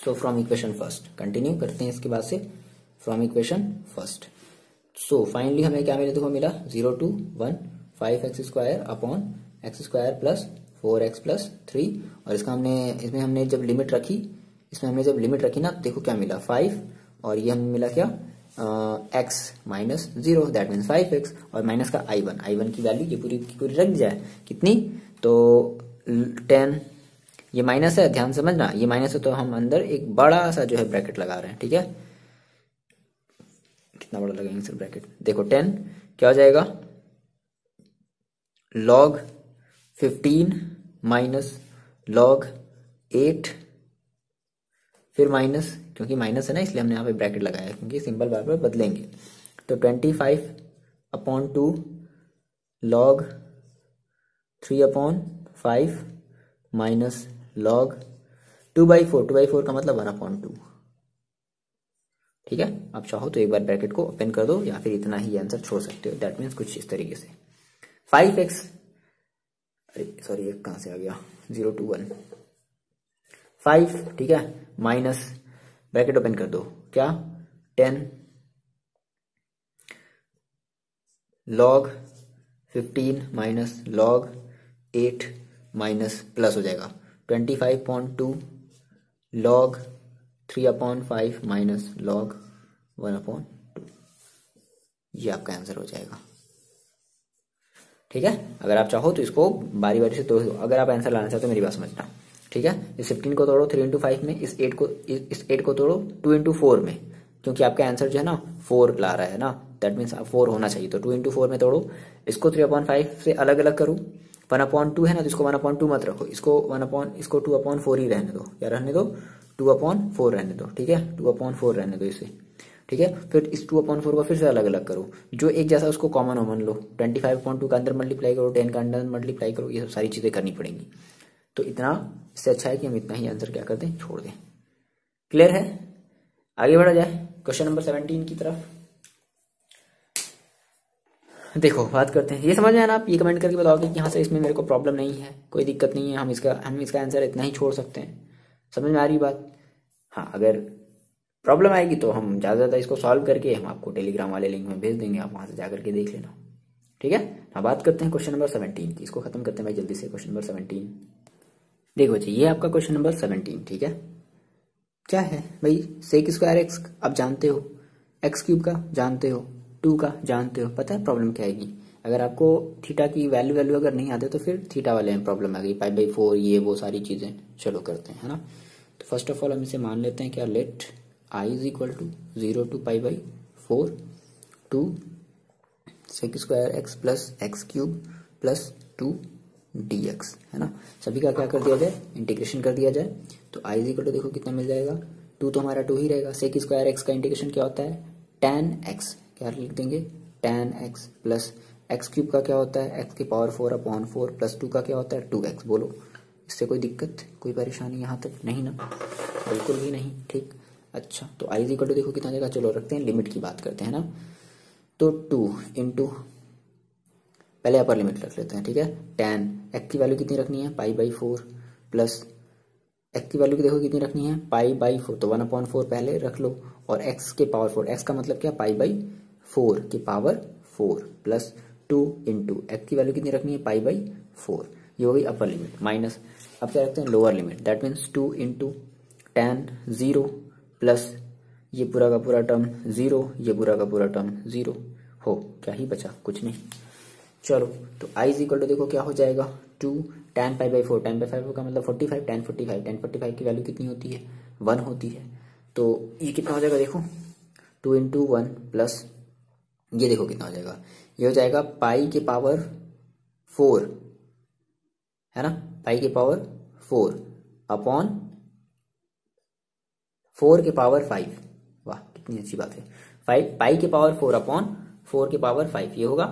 So from equation first continue करते हैं इसके बाद से, from equation first. So finally हमें क्या मिला, देखो मिला 0 to 1 5x² upon x² plus 4x plus 3, और इसमें हमने जब लिमिट रखी ना, देखो क्या मिला 5, और ये हमें मिला क्या x minus 0 that means 5x, और माइनस का I1 की वैल्यू ये पूरी की पूरी रख जाए कितनी, तो 10, ये माइनस है, ध्यान समझना, ये माइनस है तो हम अंदर एक बड़ा सा जो है ब्रैकेट लगा रहे हैं, ठीक है। कितना बड़ा लगाएंगे सर ब्रैकेट, देखो 10 क्या हो जाएगा, log 15 माइनस log 8, फिर माइनस, क्योंकि माइनस है ना इसलिए हमने यहाँ पे ब्रैकेट लगाया है, क्योंकि सिंबल बार बार बदलेंगे, तो 25/2 log 3/5 माइनस log 2/4 का मतलब 1/2, ठीक है। आप चाहो तो एक बार ब्रैकेट को ओपन कर दो या फिर इतना ही आंसर छोड़ सकते हो, दैट मीन्स कुछ इस तरीके से 5x, अरे सॉरी ये कहां से आ गया, 0 to 1 5, ठीक है, माइनस ब्रैकेट ओपन कर दो क्या 10 log 15 minus log 8 minus plus हो जाएगा 25.2 log 3/5 माइनस log 1/2, ये आपका आंसर हो जाएगा, ठीक है। अगर आप चाहो तो इसको बारी बारी से तोड़ दो, अगर आप आंसर लाना चाहते हो मेरी बात समझना, ठीक है। इस 15 को तोड़ो 3 into 5 में, इस 8 को तोड़ो 2 into 4 में, क्योंकि आपका आंसर जो है ना 4 ला रहा है ना, दैट मीन्स 4 होना चाहिए, तो 2 into 4 में तोड़ो, इसको 3/5 से अलग अलग करो, 1/2 है ना, तो इसको 1/2 मत रखो, इसको 2/4 ही रहने दो, क्या रहने दो 2/4 रहने दो, ठीक है, 2/4 रहने दो इसे, ठीक है। फिर इस 2/4 को फिर से अलग अलग करो, जो एक जैसा उसको कॉमन लो, 25.2 का अंदर मल्टीप्लाई करो, 10 का अंदर मल्टीप्लाई करो, ये सब सारी चीजें करनी पड़ेंगी। तो इतना इससे अच्छा है कि हम इतना ही आंसर क्या कर दें, छोड़ दें। क्लियर है? आगे बढ़ा जाए क्वेश्चन नंबर 17 की तरफ। देखो बात करते हैं, ये समझ में आया ना? आप ये कमेंट करके बताओगे कि हाँ सर इसमें मेरे को प्रॉब्लम नहीं है, कोई दिक्कत नहीं है, हम इसका आंसर इतना ही छोड़ सकते हैं। समझ में आ रही बात? हाँ, अगर प्रॉब्लम आएगी तो हम ज़्यादा इसको सॉल्व करके हम आपको टेलीग्राम वाले लिंक में भेज देंगे, आप वहाँ से जा करके देख लेना। ठीक है, अब बात करते हैं क्वेश्चन नंबर 17 की। इसको खत्म करते हैं भाई जल्दी से। क्वेश्चन नंबर 17 देखो जी, ये आपका क्वेश्चन नंबर 17। ठीक है, क्या है भाई? सेक स्क्वायर एक्स आप जानते हो, एक्स क्यूब का जानते हो, 2 का जानते हो। पता है प्रॉब्लम क्या आएगी? अगर आपको थीटा की वैल्यू अगर नहीं आते तो फिर थीटा वाले में प्रॉब्लम आ गई, π/4 ये वो सारी चीज़ें। चलो करते हैं, है ना? तो फर्स्ट ऑफ ऑल हम इसे मान लेते हैं क्या, let i is equal to 0 to π/4 two sec square x plus x cube plus 2 dx, है ना? सभी का क्या कर दिया जाए, इंटीग्रेशन कर दिया जाए। तो i इज इक्वल टू देखो कितना मिल जाएगा, 2 तो हमारा 2 ही रहेगा। सेक स्क्वायर एक्स का इंटीग्रेशन क्या होता है, tan x, क्या लिख देंगे, tan x plus x cube का क्या होता है, x की पावर 4/4 प्लस 2 का क्या होता है 2x। बोलो इससे कोई दिक्कत, कोई परेशानी यहाँ तक नहीं ना? बिल्कुल भी नहीं। ठीक, अच्छा तो i इज इक्वल टू देखो कितना जाएगा, चलो रखते हैं, लिमिट की बात करते हैं ना। तो 2 इंटू, पहले अपर लिमिट रख लेते हैं। ठीक है, tan x की वैल्यू कितनी रखनी है, π/4 प्लस x की वैल्यू देखो कितनी रखनी है, π/4, तो 1/4 पहले रख लो, और x के पावर 4, x का मतलब क्या, π/4 की पावर 4 प्लस 2 इंटू x की वैल्यू कितनी रखनी है, π/4। ये हो गई अपर लिमिट, माइनस अब क्या रखते हैं, lower limit. That means 2 into tan 0 plus ये पूरा का पूरा टर्म 0, ये पूरा का पूरा टर्म 0 हो, क्या ही बचा, कुछ नहीं। चलो तो i इज इक्वल टू देखो क्या हो जाएगा, 2 tan π/4, tan π/4 का मतलब 45, tan 45 की वैल्यू कितनी होती है, 1 होती है। तो ये कितना हो जाएगा देखो, 2 इंटू 1 प्लस ये देखो कितना हो जाएगा, ये हो जाएगा पाई के पावर 4, है ना? पाई के पावर 4 अपॉन 4 के पावर 5। वाह कितनी अच्छी बात है, 5 पाई के पावर 4 अपॉन 4 के पावर 5 ये होगा।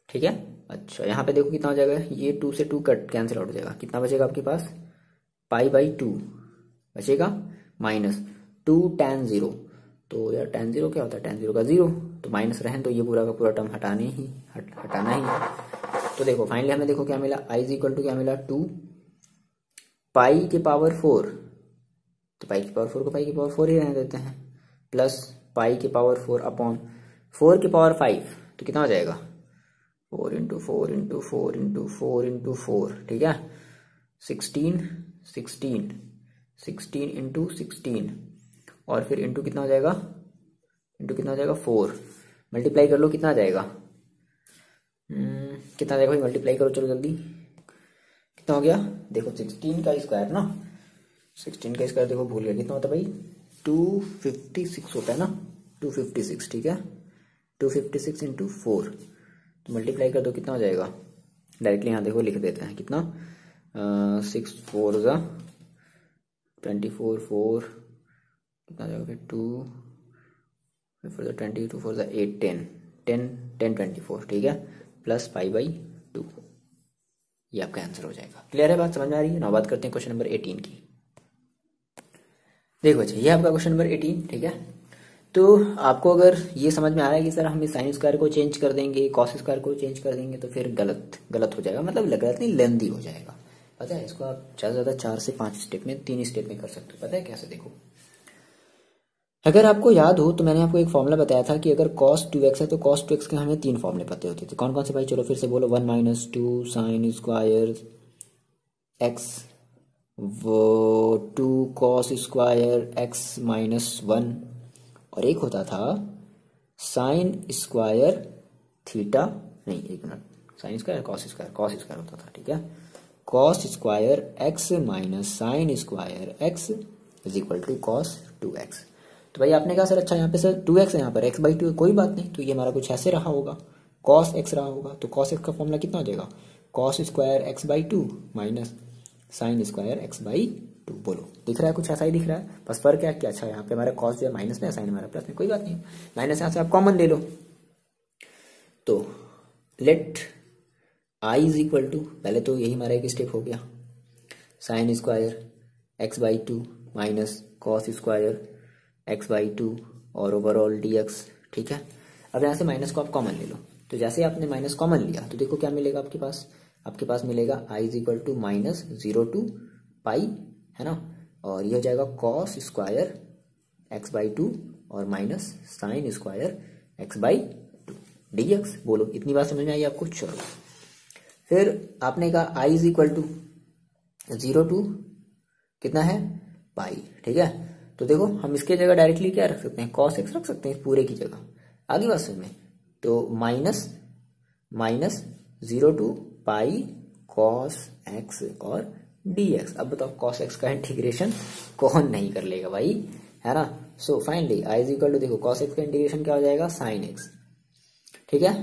ठीक है, अच्छा यहाँ पे देखो कितना हो जाएगा, ये 2 से 2 कट कैंसिल आउट हो जाएगा, कितना बचेगा आपके पास, π/2 बचेगा, माइनस 2 tan 0। तो यार tan 0 क्या होता है, tan 0 का 0, तो माइनस रहें तो ये पूरा का पूरा टर्म हटाना ही। तो देखो फाइनली हमें देखो क्या मिला, i इज इक्वल टू क्या मिला, 2 पाई के पावर 4, तो पाई के पावर 4 को पाई के पावर 4 ही रहने देते हैं, प्लस पाई के पावर 4 अपॉन 4 के पावर 5, तो कितना हो जाएगा, 4 इंटू 4 इंटू 4 इंटू 4 इंटू 4, ठीक है, 16 इंटू 16, और फिर इंटू कितना हो जाएगा, 4, मल्टीप्लाई कर लो कितना आ जाएगा, कितना आ जाएगा भाई, मल्टीप्लाई करो चलो जल्दी, कितना हो गया देखो, 16 का स्क्वायर ना, 16 का स्क्वायर देखो भूल गया कितना होता है भाई, 256 होता है ना, 256, ठीक है, 256 इंटू 4, तो मल्टीप्लाई कर दो कितना हो जाएगा, डायरेक्टली यहाँ देखो लिख देते हैं कितना, 6 4 ज़ा 24 4 कितना जाएगा फिर 2 फिर 22 4 ज़ा 8 10 24, ठीक है, प्लस π/2, ये आपका आंसर हो जाएगा। क्लियर है बात, समझ में आ रही है ना? बात करते हैं क्वेश्चन नंबर 18 की। देखो बच्चे ये आपका क्वेश्चन नंबर 18, ठीक है। तो आपको अगर ये समझ में आ रहा है कि सर हम इस साइन स्क्वायर को चेंज कर देंगे, कॉस स्क्वायर को चेंज कर देंगे, तो फिर गलत हो जाएगा, मतलब गलत नहीं, लेंदी हो जाएगा। पता है, इसको आप ज़्यादा से ज़्यादा 4 से 5 स्टेप में, 3 स्टेप में कर सकते हो। पता है कैसे, देखो अगर आपको याद हो तो मैंने आपको एक फॉर्मूला बताया था कि अगर cos 2x है तो cos 2x के हमें 3 फॉर्मूले पते होते थे। कौन कौन से भाई, चलो फिर से बोलो, 1 - 2 साइन स्क्वायर x, वो 2 cos स्क्वायर x -1, और एक होता था साइन स्क्वायर थीटा, नहीं एक minute, sine square cos square होता था, ठीक है, cos square x minus sine square x is equal to cos 2x। तो भाई आपने कहा सर अच्छा यहाँ पे सर 2x है, यहाँ पर x/2, कोई बात नहीं, तो ये हमारा कुछ ऐसे रहा होगा, cos x रहा होगा, तो cos x का फॉर्मूला कितना हो जाएगा, cos square x/2 minus sine square x/2। बोलो दिख रहा है, कुछ ऐसा ही दिख रहा है, बस फर्क है क्या, अच्छा यहाँ पे हमारा cos जो है माइनस में है, साइन हमारा प्लस में, कोई बात नहीं, माइनस यहाँ से आप कॉमन ले लो। तो let i is equal to, पहले तो यही हमारा एक स्टेप हो गया, sine square x/2 minus cos square x/2 और ओवरऑल dx। ठीक है, अब यहाँ से माइनस को आप कॉमन ले लो, तो जैसे आपने माइनस कॉमन लिया तो देखो क्या मिलेगा आपके पास मिलेगा i is equal to -0 to pi, है ना, और ये हो जाएगा कॉस स्क्वायर x/2 और minus sine square x/2 dx। बोलो इतनी बात समझ में आई आपको? चलो फिर आपने कहा i is equal to 0 to कितना है पाई। ठीक है, तो देखो हम इसके जगह डायरेक्टली क्या रख सकते हैं, कॉस एक्स रख सकते हैं पूरे की जगह। आगे बात समझ में, तो minus 0 to pi cos x और dx। अब बताओ कॉस एक्स का इंटीग्रेशन कौन नहीं कर लेगा भाई, है ना। So finally i is equal to, देखो कॉस एक्स का इंटीग्रेशन क्या हो जाएगा, साइन एक्स। ठीक है,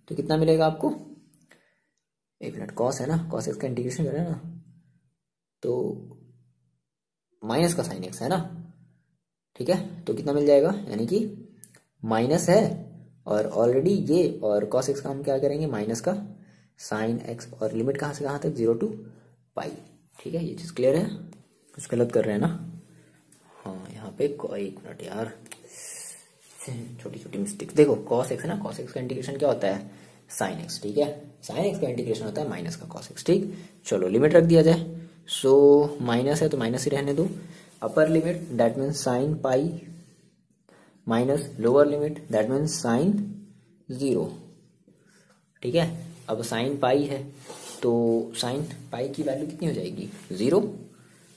तो कितना मिलेगा आपको, एक मिनट, कॉस है ना, कॉस एक्स का इंटीग्रेशन करें ना तो माइनस का साइन एक्स है ना। ठीक है, तो कितना मिल जाएगा, यानी कि माइनस है और ऑलरेडी ये, और कॉस एक्स का हम क्या करेंगे, माइनस का साइन एक्स, और लिमिट कहाँ से कहाँ तक, 0 to पाई। ठीक है, ये चीज क्लियर है, कुछ गलत कर रहे हैं ना। हाँ यहाँ पे एक मिनट यार, छोटी छोटी मिस्टेक। देखो कॉस एक्स है ना, कॉस एक्स का इंटीग्रेशन क्या होता है, साइन एक्स। ठीक है, साइन एक्स का इंटीग्रेशन होता है माइनस का कॉस एक्स। ठीक, चलो लिमिट रख दिया जाए। सो माइनस है तो माइनस ही रहने दो, upper limit that means sine pi minus lower limit that means sign 0। ठीक है, अब साइन पाई है तो साइन पाई की वैल्यू कितनी हो जाएगी, 0,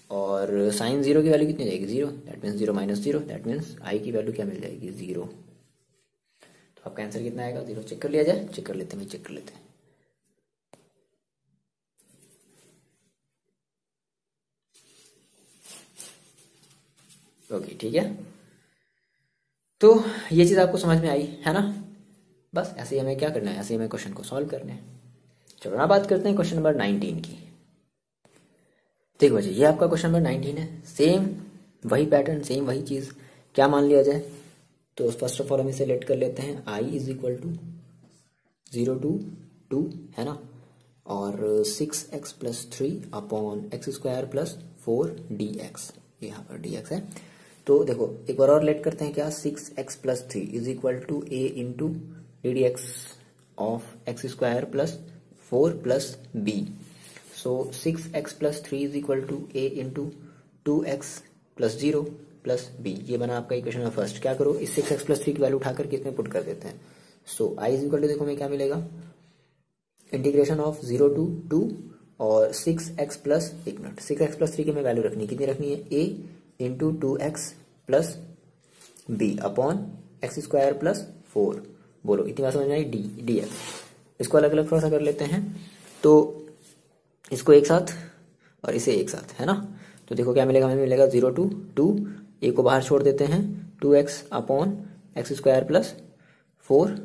और साइन 0 की वैल्यू कितनी हो जाएगी, 0, that means 0 minus 0, that means I की वैल्यू क्या मिल जाएगी, 0। तो आपका आंसर कितना आएगा, 0। चेक कर लिया जाए, चेक कर लेते हैं, चेक कर लेते हैं। ओके ठीक है, तो ये चीज आपको समझ में आई है ना। बस ऐसे ही हमें क्या करना है, ऐसे ही हमें क्वेश्चन को सॉल्व करना है। चलो ना बात करते हैं क्वेश्चन नंबर 19 की। देखो बच्चे, ये आपका क्वेश्चन नंबर 19 है, सेम वही पैटर्न, सेम वही चीज। क्या मान लिया जाए, तो फर्स्ट ऑफ ऑल हम इसे लेट कर लेते हैं, i is equal to 0 to 2, है ना, और 6x plus 3 upon x square plus 4 dx, यहाँ पर dx है। तो देखो एक बार और लेट करते हैं, क्या, 6x plus 3 is equal to a into dx of x square plus 4 plus b। So 6x plus 3 is equal to a into 2x plus 0 plus b। ये बना आपका इक्वेशन में फर्स्ट। क्या करो, इस 6x प्लस 3 की वैल्यू उठाकर किसमें पुट कर देते हैं। सो i इज इक्वल टू, देखो हमें क्या मिलेगा, इंटीग्रेशन ऑफ 0 to 2 और 6x प्लस, एक मिनट, 6x प्लस 3 की हमें वैल्यू रखनी, कितनी रखनी है, a into 2x plus b upon x square plus 4। बोलो इतनी बात समझ में आई, dx। इसको अलग अलग थोड़ा सा कर लेते हैं, तो इसको एक साथ और इसे एक साथ, है ना। तो देखो क्या मिलेगा, हमें मिलेगा 0 to 2, a को बाहर छोड़ देते हैं, 2x upon x square plus 4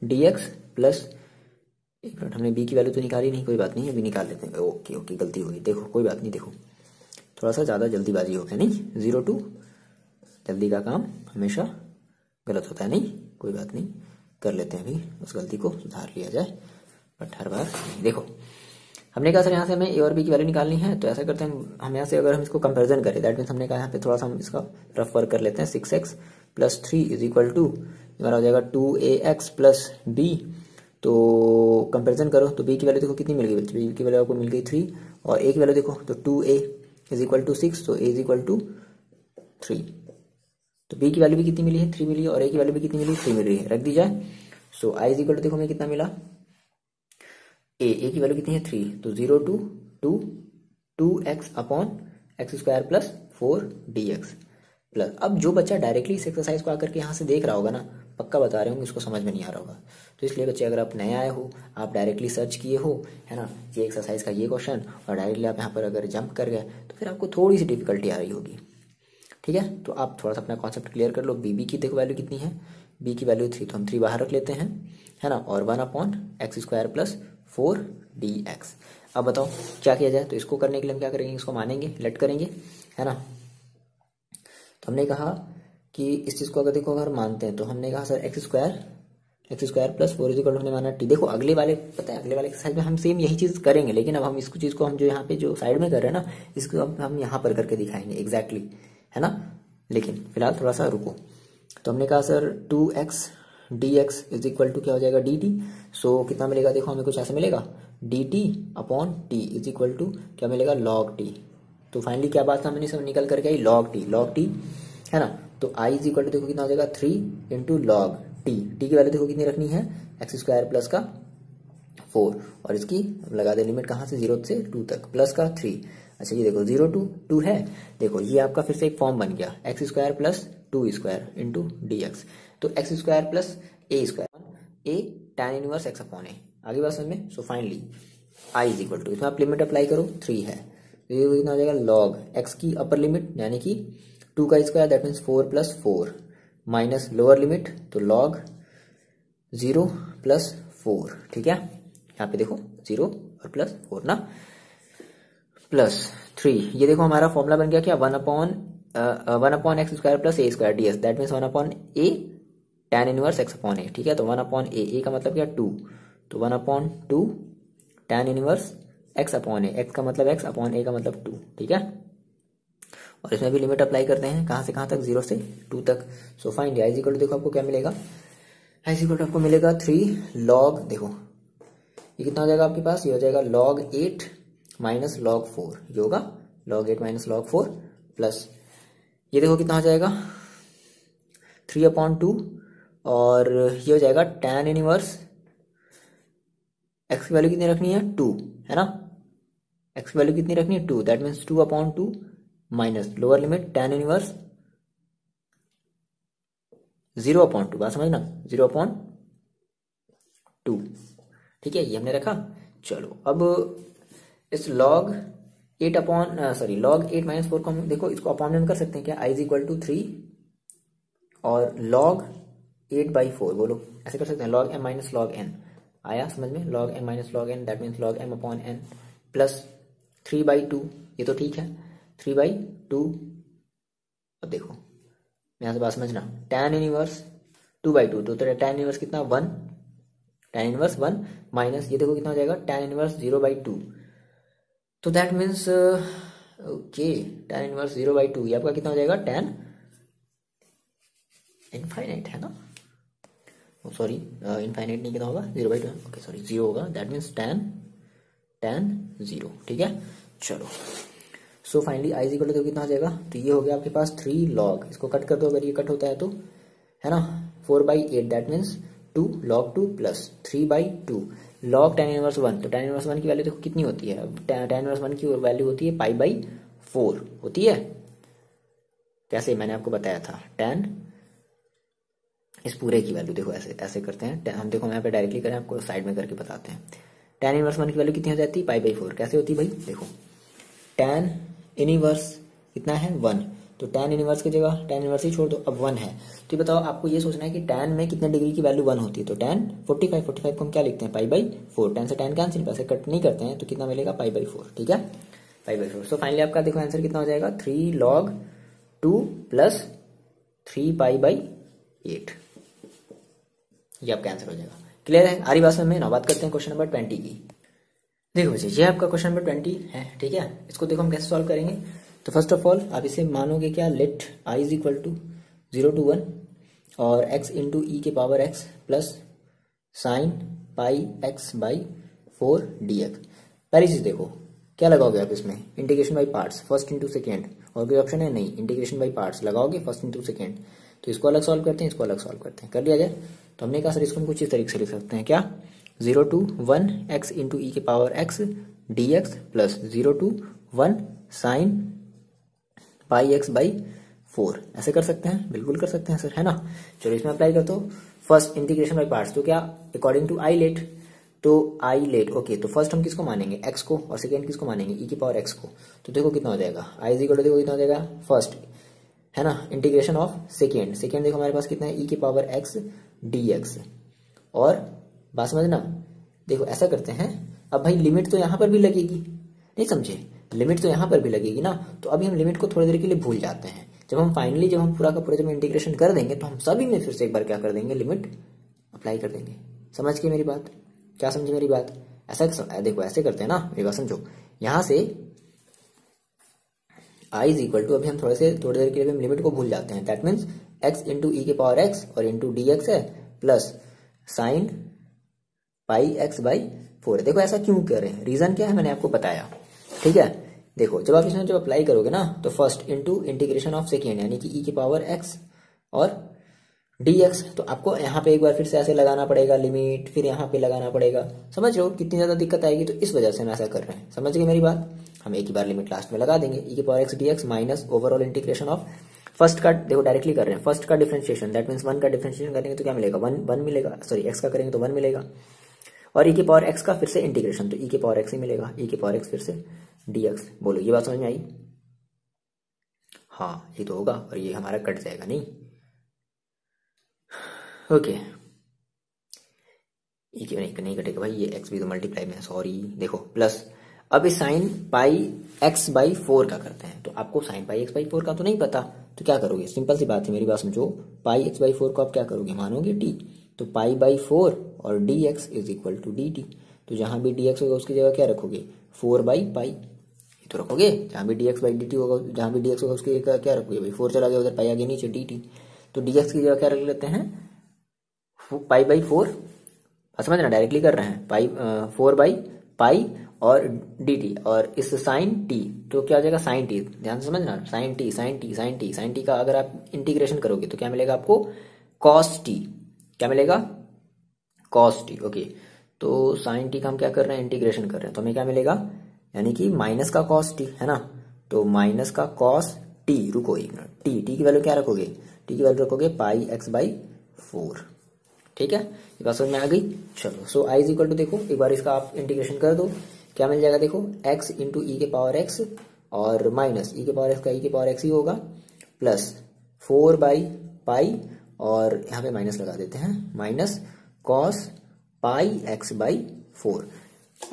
dx plus, एक मिनट, हमने b की वैल्यू तो निकाली नहीं, कोई बात नहीं, अभी निकाल लेते हैं। ओके ओके, गलती हो गई, देखो कोई बात नहीं, देखो थोड़ा सा ज़्यादा जल्दीबाजी हो गया, नहीं, 0 to, जल्दी का काम हमेशा गलत होता है, नहीं कोई बात नहीं, कर लेते हैं, अभी उस गलती को सुधार लिया जाए, बट हर बार नहीं। देखो हमने कहा सर यहाँ से हमें ए और बी की वैल्यू निकालनी है, तो ऐसा करते हैं हम यहाँ से, अगर हम इसको कंपेरिजन करें, दैट मीन्स हमने कहा यहाँ पे थोड़ा सा हम इसका रफ वर्क कर लेते हैं, 6x plus 3 is equal to, हमारा हो जाएगा 2ax प्लस b। तो कंपेरिजन करो तो b की वैल्यू देखो कितनी मिल गई बच्चे, b की वैल्यू आपको मिल गई 3, और a की वैल्यू देखो तो 2a इज इक्वल टू 6, तो a इज इक्वल टू 3। तो b की वैल्यू भी कितनी मिली है, 3 मिली है, और a की वैल्यू भी कितनी मिली, 3 मिल रही है, रख दी जाए। सो i इज इक्वल टू, देखो हमें कितना मिला, a की वैल्यू कितनी है, 3, तो 0 to 2 2x upon x square plus 4 dx plus. अब जो बच्चा डायरेक्टली इस एक्सरसाइज को आकर के यहाँ से देख रहा होगा ना, पक्का बता रहे होंगे इसको समझ में नहीं आ रहा होगा। तो इसलिए बच्चे, अगर आप नए आए हो, आप डायरेक्टली सर्च किए हो, है ना, ये एक्सरसाइज का ये क्वेश्चन, और डायरेक्टली आप यहाँ पर अगर जंप कर गए तो फिर आपको थोड़ी सी डिफिकल्टी आ रही होगी। ठीक है, तो आप थोड़ा सा अपना कॉन्सेप्ट क्लियर कर लो। बी की देखो वैल्यू कितनी है, बी की वैल्यू 3, तो हम 3 बाहर रख लेते हैं, है ना, और 1 upon x square plus 4 dx। अब बताओ क्या किया जाए, तो इसको करने के लिए हम क्या करेंगे, इसको मानेंगे, लेट करेंगे, है ना। तो हमने कहा कि इस चीज़ को अगर देखो, अगर मानते हैं तो हमने कहा sir x square x square plus 4 is equal हमने माना टी। देखो अगले वाले पता है अगले वाले एक्सरसाइज में हम सेम यही चीज करेंगे, लेकिन अब हम इसको चीज को हम जो यहाँ पे जो साइड में कर रहे हैं ना, इसको अब हम यहाँ पर करके दिखाएंगे एग्जैक्टली, है ना। लेकिन फिलहाल थोड़ा सा रुको। तो हमने कहा sir 2x dx is equal to क्या हो जाएगा dt। सो कितना मिलेगा, देखो हमें कुछ ऐसा मिलेगा dt upon t is equal to क्या मिलेगा log t। तो फाइनली क्या बात था, मैंने सब निकल करके आई log t है ना। तो i इज इक्वल टू देखो कितना हो जाएगा 3 इंटू लॉग टी की वैल्यू देखो कितनी रखनी है एक्स स्क्वायर प्लस का 4, और इसकी लगा दे लिमिट कहाँ से 0 से 2 तक, प्लस का 3। अच्छा ये देखो 0 to 2 है, देखो ये आपका फिर से एक फॉर्म बन गया x square plus 2 square into d x. तो x square plus a square a tan inverse x upon a, आगे बात समझ में। So finally I is equal to, इसमें आप लिमिट अप्लाई करो 3 है, तो ये कितना हो जाएगा लॉग एक्स की अपर लिमिट यानी कि 2 का square that means 4 plus 4 minus lower limit तो लॉग 0 प्लस 4, ठीक है। यहाँ पे देखो 0 और प्लस 4 ना, प्लस 3। ये देखो हमारा फॉर्मूला बन गया क्या 1 upon x square plus a square d s that means 1 upon a tan inverse x upon a, ठीक है। तो 1 अपॉन ए का मतलब क्या 2, तो 1 upon 2 tan inverse x upon a, x का मतलब एक्स अपॉन ए का मतलब 2, ठीक है। और इसमें भी लिमिट अप्लाई करते हैं कहाँ से कहाँ तक 0 से 2 तक। So find I equal to देखो आपको क्या मिलेगा, आई इक्वल टू आपको मिलेगा 3 लॉग, देखो ये कितना हो जाएगा आपके पास, ये हो जाएगा log 8 माइनस log 4, ये होगा log 8 माइनस log 4 प्लस ये देखो कितना हो जाएगा 3 अपॉन 2, और ये हो जाएगा tan इनवर्स एक्स की वैल्यू कितनी रखनी है 2, है ना। एक्स की वैल्यू कितनी रखनी है 2, that means 2 upon 2 minus lower limit tan inverse 0 upon 2, बात समझना 0 अपॉन 2, ठीक है। ये हमने रखा। चलो अब इस log 8 अपॉन log 8 माइनस 4 को हम देखो इसको अपॉन में हम कर सकते हैं क्या, i इज इक्वल टू 3 और log 8/4 बोलो, ऐसे कर सकते हैं log m minus log n, आया समझ में, log m minus log n that means log m upon n plus 3/2, ये तो ठीक है 3/2। अब देखो यहाँ से बात समझना tan इनवर्स 2/2, तो tan इनवर्स कितना 1, tan इनवर्स 1 माइनस ये देखो कितना हो जाएगा tan इनवर्स 0/2, तो that means okay tan inverse 0/2 ये आपका कितना हो जाएगा tan इनफाइनाइट, है ना, सॉरी इनफाइनाइट नहीं, कितना होगा 0/2, ओके सॉरी 0 होगा, दैट मीन्स tan 0, ठीक है। चलो so finally I equal to कितना हो जाएगा, तो ये हो गया आपके पास 3 लॉग, इसको कट कर दो अगर ये कट होता है तो, है ना, 4/8 that means 2 log 2 plus 3/2 log tan inverse 1, तो tan इनवर्स 1 की वैल्यू देखो कितनी होती है, tan इनवर्स 1 की वैल्यू होती है π/4 होती है। कैसे मैंने आपको बताया था, tan इस पूरे की वैल्यू देखो ऐसे ऐसे करते हैं हम, देखो मैं यहाँ पे डायरेक्टली करें आपको साइड में करके बताते हैं। tan इनवर्स 1 की वैल्यू कितनी हो जाती है π/4, कैसे होती है भाई, देखो tan इनवर्स कितना है 1, तो tan इनवर्स की जगह tan इनवर्स ही छोड़ दो, अब 1 है, तो ये बताओ आपको ये सोचना है कि tan में कितने डिग्री की वैल्यू 1 होती है, तो tan 45 को हम क्या लिखते हैं π/4, tan से tan कैंसिल, पैसे कट नहीं करते हैं, तो कितना मिलेगा π/4, ठीक है π/4। सो फाइनली आपका देखो आंसर कितना हो जाएगा 3 log 2 प्लस 3 π/8, ये आपका आंसर हो जाएगा। क्लियर है, आ रही बात में। ना बात करते हैं क्वेश्चन नंबर 20 की। देखो बच्चे ये आपका क्वेश्चन नंबर 20 है, ठीक है। इसको देखो हम कैसे सॉल्व करेंगे, तो फर्स्ट ऑफ ऑल आप इसे मानोगे क्या, let i is equal to 0 to 1 और x इंटू ई के power x plus sine πx/4 dx। पहली चीज देखो क्या लगाओगे आप इसमें, integration by parts, first into second, और कोई ऑप्शन है नहीं, इंटीग्रेशन बाई पार्ट्स लगाओगे फर्स्ट इंटू सेकेंड। तो इसको अलग सॉल्व करते हैं, इसको अलग सॉल्व करते हैं, कर लिया जाए। तो हमने कहा सर इसको हम कुछ इस तरीके से लिख सकते हैं क्या, 0 to 1 x इंटू ई के power x dx plus 0 to 1 sine πx/4, ऐसे कर सकते हैं, बिल्कुल कर सकते हैं सर, है ना। चलो इसमें अप्लाई कर दो फर्स्ट इंटीग्रेशन बाई पार्ट्स, तो क्या अकॉर्डिंग टू आई लेट, तो आई लेट ओके, तो फर्स्ट हम किसको मानेंगे x को, और सेकेंड किसको मानेंगे ई की पावर x को। तो देखो कितना हो जाएगा आई इज इक्वल टू, देखो कितना हो जाएगा फर्स्ट, है ना, इंटीग्रेशन ऑफ सेकेंड, सेकेंड देखो हमारे पास कितना है ई की पावर x dx, और बात समझना, देखो ऐसा करते हैं, अब भाई लिमिट तो यहाँ पर भी लगेगी, नहीं समझे, लिमिट तो यहाँ पर भी लगेगी ना, तो अभी हम लिमिट को थोड़ी देर के लिए भूल जाते हैं, जब हम फाइनली जब हम पूरा का पूरा जब इंटीग्रेशन कर देंगे तो हम सभी में फिर से एक बार क्या कर देंगे, लिमिट अप्लाई कर देंगे। समझ गए मेरी बात? क्या समझे मेरी बात? ऐसा देखो, ऐसे करते हैं ना, मेरी बात समझो। यहाँ से I इज इक्वल टू, अभी हम थोड़ी देर के लिए हम लिमिट को भूल जाते हैं। That means x into e के पावर x और इंटू डी एक्स है plus sine pi x by 4 है। देखो ऐसा क्यों कर रहे हैं, रीजन क्या है मैंने आपको बताया, ठीक है। देखो जब आप इसमें जब अप्लाई करोगे ना तो first into integration of second यानी कि ई के पावर x और dx, तो आपको यहाँ पे एक बार फिर से ऐसे लगाना पड़ेगा लिमिट, फिर यहाँ पे लगाना पड़ेगा। समझ रहे हो कितनी ज्यादा दिक्कत आएगी? तो इस वजह से हम ऐसा कर रहे हैं। समझ गए मेरी बात? हम एक ही बार लिमिट लास्ट में लगा देंगे, ई के power x dx minus overall integration of first का, देखो डायरेक्टली कर रहे हैं, फर्स्ट का डिफरेंशिएशन, दैट मीन्स 1 का डिफरेंशिएशन करेंगे तो क्या मिलेगा, 1 मिलेगा, सॉरी x का करेंगे तो 1 मिलेगा, और ई के पावर x का फिर से इंटीग्रेशन, तो ई के पावर x ही मिलेगा, ई के पावर x फिर से dx। बोलो ये बात समझ में आई? हाँ ये तो होगा, और ये हमारा कट जाएगा नहीं। ओके ये नहीं कटेगा भाई, ये x भी तो मल्टीप्लाई में, सॉरी देखो प्लस। अब इस साइन पाई x बाई 4 का करते हैं, तो आपको साइन पाई x बाई 4 का तो नहीं पता, तो क्या करोगे, सिंपल सी बात है, मेरी बात समझो। पाई x बाई 4 को आप क्या करोगे, मानोगे t, तो पाई बाई 4 और dx is equal to dt। तो जहां भी dx होगा उसकी जगह क्या रखोगे, 4 बाई पाई, ये तो रखोगे। जहां भी dx बाई dt होगा, जहां भी dx होगा उसकी जगह क्या रखोगे भाई, 4 चला गया उधर, पाई आगे नीचे dt, तो dx की जगह क्या रख लेते हैं, पाई बाई 4, समझना डायरेक्टली कर रहे हैं, पाई 4 बाई पाई और dt, और इस साइन t तो क्या हो जाएगा, साइन t, ध्यान से समझना, sine t sine t sine t sine t का अगर आप इंटीग्रेशन करोगे तो क्या मिलेगा आपको, cos t, क्या मिलेगा, cos t। ओके तो साइन t का हम क्या कर रहे हैं, इंटीग्रेशन कर रहे हैं, तो हमें क्या मिलेगा, यानी कि माइनस का cos t है ना, तो माइनस का cos t, रुको एक मिनट, t की वैल्यू क्या रखोगे, t की वैल्यू रखोगे पाई x बाई 4, ठीक है, ये बात समझ में आ गई। चलो सो आई इज इक्वल टू, देखो एक बार इसका आप इंटीग्रेशन कर दो, क्या मिल जाएगा, देखो x इंटू ई के पावर x और माइनस ई के पावर x का ई के पावर x ही होगा, प्लस 4 बाई पाई, और यहाँ पे माइनस लगा देते हैं, minus cos pi x by 4।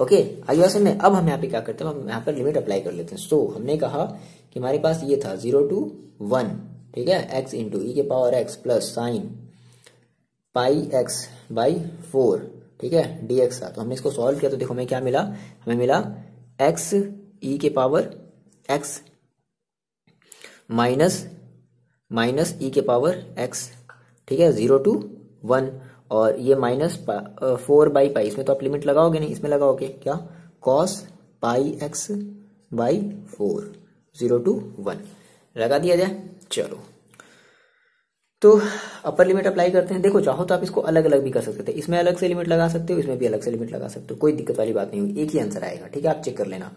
Okay I बात समझ में? अब हम यहाँ पे क्या करते हैं, हम यहाँ पर लिमिट अप्लाई कर लेते हैं। सो हमने कहा कि हमारे पास ये था 0 to 1, ठीक है, x इंटू ई के power x plus sine pi x by 4, ठीक है, dx था। तो हमने इसको सॉल्व किया तो देखो हमें क्या मिला, हमें मिला x ई के पावर x माइनस ई के पावर x, ठीक है, 0 to 1, और ये माइनस 4 बाई पाई, इसमें तो आप लिमिट लगाओगे नहीं, इसमें लगाओगे क्या, cos pi x by 4, 0 to 1 लगा दिया जाए। चलो तो अपर लिमिट अप्लाई करते हैं। देखो चाहो तो आप इसको अलग अलग भी कर सकते थे, इसमें अलग से लिमिट लगा सकते हो, इसमें भी अलग से लिमिट लगा सकते हो, कोई दिक्कत वाली बात नहीं होगी, एक ही आंसर आएगा, ठीक है, आप चेक कर लेना।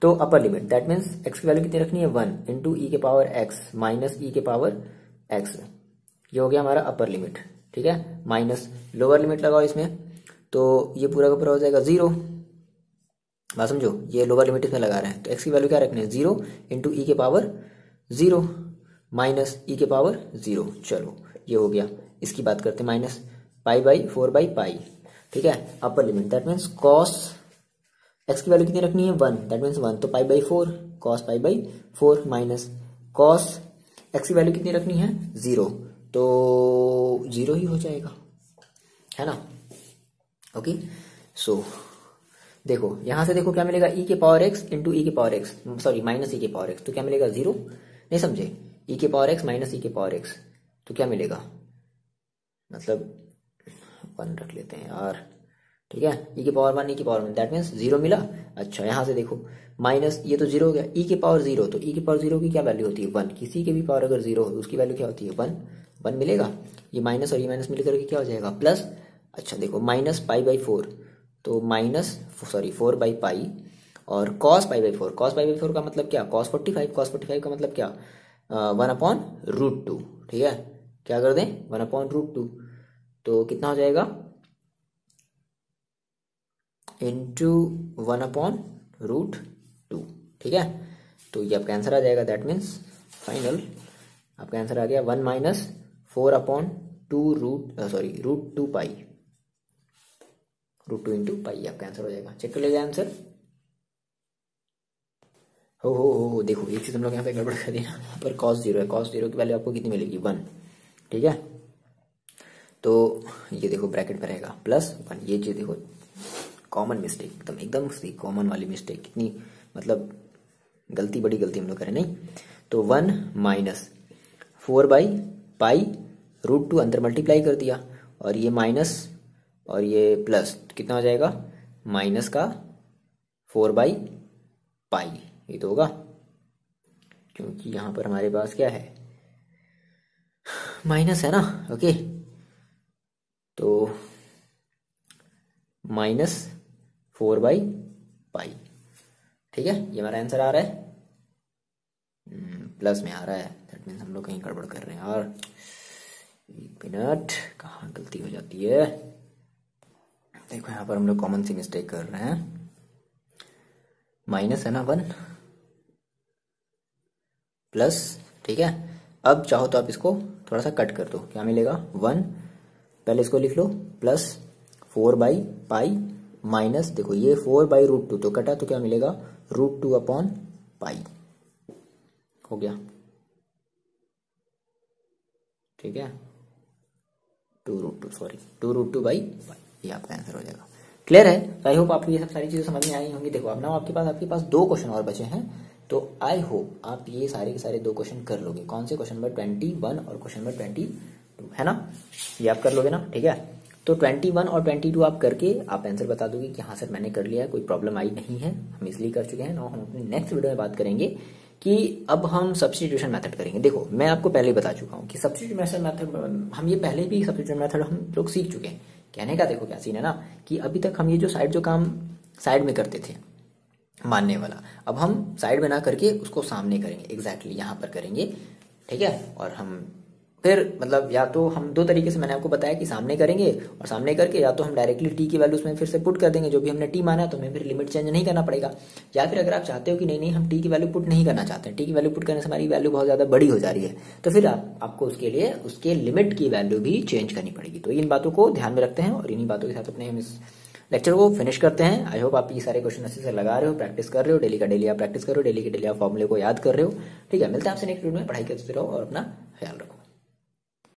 तो upper limit that means x की वैल्यू कितनी रखनी है, 1 इंटू ई के पावर x माइनस ई के पावर x, ये हो गया हमारा अपर लिमिट, ठीक है, माइनस लोअर लिमिट लगाओ इसमें, तो ये पूरा का पूरा हो जाएगा 0, बात समझो, ये लोअर लिमिट इसमें लगा रहे हैं, तो x की वैल्यू क्या रखनी है, 0 इंटू ई के पावर 0 माइनस ई के पावर 0। चलो ये हो गया, इसकी बात करते हैं, minus pi by 4 by pi, ठीक है, upper limit that means cos x की वैल्यू कितनी रखनी है, 1, दैट मीन्स 1, तो pi by 4, cos pi by 4 minus cos x की वैल्यू कितनी रखनी है, 0, तो 0 ही हो जाएगा, है ना। ओके सो देखो यहां से देखो क्या मिलेगा, ई के पावर एक्स इंटू ई के पावर एक्स, सॉरी माइनस ई के पावर एक्स, तो क्या मिलेगा 0, नहीं समझे, ई के पावर एक्स माइनस ई के पावर एक्स, तो क्या मिलेगा, मतलब 1 रख लेते हैं यार, ठीक है, ई के पावर 1 ई के पावर 1 दैट मीन्स 0 मिला। अच्छा यहाँ से देखो माइनस, ये तो 0 हो गया, ई के पावर 0, तो ई के पावर 0 की क्या वैल्यू होती है, 1, किसी के भी पावर अगर 0 हो उसकी वैल्यू क्या होती है, 1 मिलेगा, ये माइनस और ये माइनस मिलकर के क्या हो जाएगा, प्लस। अच्छा देखो माइनस पाई बाई 4, तो माइनस सॉरी 4 बाई पाई, और cos pi by 4, cos pi by 4 का मतलब क्या, कॉस 45, कॉस 45 का मतलब क्या, 1/√2, ठीक है, क्या कर दें 1/√2, तो कितना हो जाएगा, इंटू 1/√2, ठीक है, तो ये आपका आंसर आ जाएगा, दैट मीन्स फाइनल आपका आंसर आ गया 1 माइनस 4/2 √2 पाई, √2 इंटू पाई आपका आंसर हो जाएगा। चेक कर लीजिए आंसर। हो देखो एक चीज हम लोग यहाँ पे गड़बड़ कर दिया, यहाँ पर cos 0 है, cos 0 की वैल्यू आपको कितनी मिलेगी, 1, ठीक है, तो ये देखो ब्रैकेट में रहेगा +1, ये चीज देखो कॉमन मिस्टेक, एकदम सी कॉमन वाली मिस्टेक, कितनी मतलब गलती, बड़ी गलती हम लोग करें नहीं। तो 1 माइनस 4/π√2 अंदर मल्टीप्लाई कर दिया, और ये माइनस और ये प्लस, कितना हो जाएगा माइनस का 4/π, ये तो होगा क्योंकि यहां पर हमारे पास क्या है, माइनस है ना। ओके, तो -4/π, ठीक है, ये हमारा आंसर आ रहा है, प्लस में आ रहा है, दैट मीन्स हम लोग कहीं गड़बड़ कर रहे हैं। और 1 मिनट, कहाँ गलती हो जाती है, देखो यहाँ पर हम लोग कॉमन सी मिस्टेक कर रहे हैं, माइनस है ना 1 प्लस, ठीक है। अब चाहो तो आप इसको थोड़ा सा कट कर दो, क्या मिलेगा 1, पहले इसको लिख लो, +4/π माइनस, देखो ये 4/√2 तो कटा, तो क्या मिलेगा √2/π, हो गया, ठीक है, 2√2/π, ये आपका आंसर हो जाएगा। क्लियर है? आई होप आपको ये सब सारी चीजें समझ में आई होंगी। देखो अब ना आपके पास 2 क्वेश्चन और बचे हैं, तो आई होप आप ये सारे के सारे 2 क्वेश्चन कर लोगे। कौन से? क्वेश्चन नंबर 21 और क्वेश्चन नंबर 22, है ना, ये आप कर लोगे ना, ठीक है। तो 21 और 22 आप करके आप आंसर बता दोगे कि हाँ सर मैंने कर लिया है, कोई प्रॉब्लम आई नहीं है, हम इसलिए कर चुके हैं। ना हम अपनी नेक्स्ट वीडियो में बात करेंगे कि अब हम सब्स्टिट्यूशन मेथड करेंगे। देखो मैं आपको पहले ही बता चुका हूँ कि सब्स्टिट्यूशन मेथड, हम ये पहले भी सब्स्टिट्यूशन मेथड हम लोग सीख चुके हैं। कहने का देखो क्या सीन है ना, कि अभी तक हम ये जो काम साइड में करते थे मानने वाला, अब हम साइड में ना करके उसको सामने करेंगे, एग्जैक्टली यहाँ पर करेंगे, ठीक है। और हम फिर मतलब या तो हम 2 तरीके से मैंने आपको बताया कि सामने करेंगे, और सामने करके या तो हम डायरेक्टली टी की वैल्यू उसमें फिर से पुट कर देंगे, जो भी हमने टी माना है, तो हमें फिर लिमिट चेंज नहीं करना पड़ेगा। या फिर अगर आप चाहते हो कि नहीं हम टी की वैल्यू पुट नहीं करना चाहते हैं, टी की वैल्यू पुट करने से हमारी वैल्यू बहुत ज्यादा बड़ी हो जा रही है, तो फिर आपको उसके लिए उसके लिमिट की वैल्यू भी चेंज करनी पड़ेगी। तो इन बातों को ध्यान में रखते हैं और इन्हीं बातों के साथ अपने हम इस लेक्चर को फिनिश करते हैं। आई होप आप ये सारे क्वेश्चन अच्छे से लगा रहे हो, प्रैक्टिस कर रहे हो, डेली का डेली आप प्रैक्टिस करो, डेली के डेली आप फॉर्मूले को याद कर रहे हो, ठीक है। मिलते हैं आपसे नेक्स्ट वीडियो में, पढ़ाई करते रहो और अपना ख्याल रखो।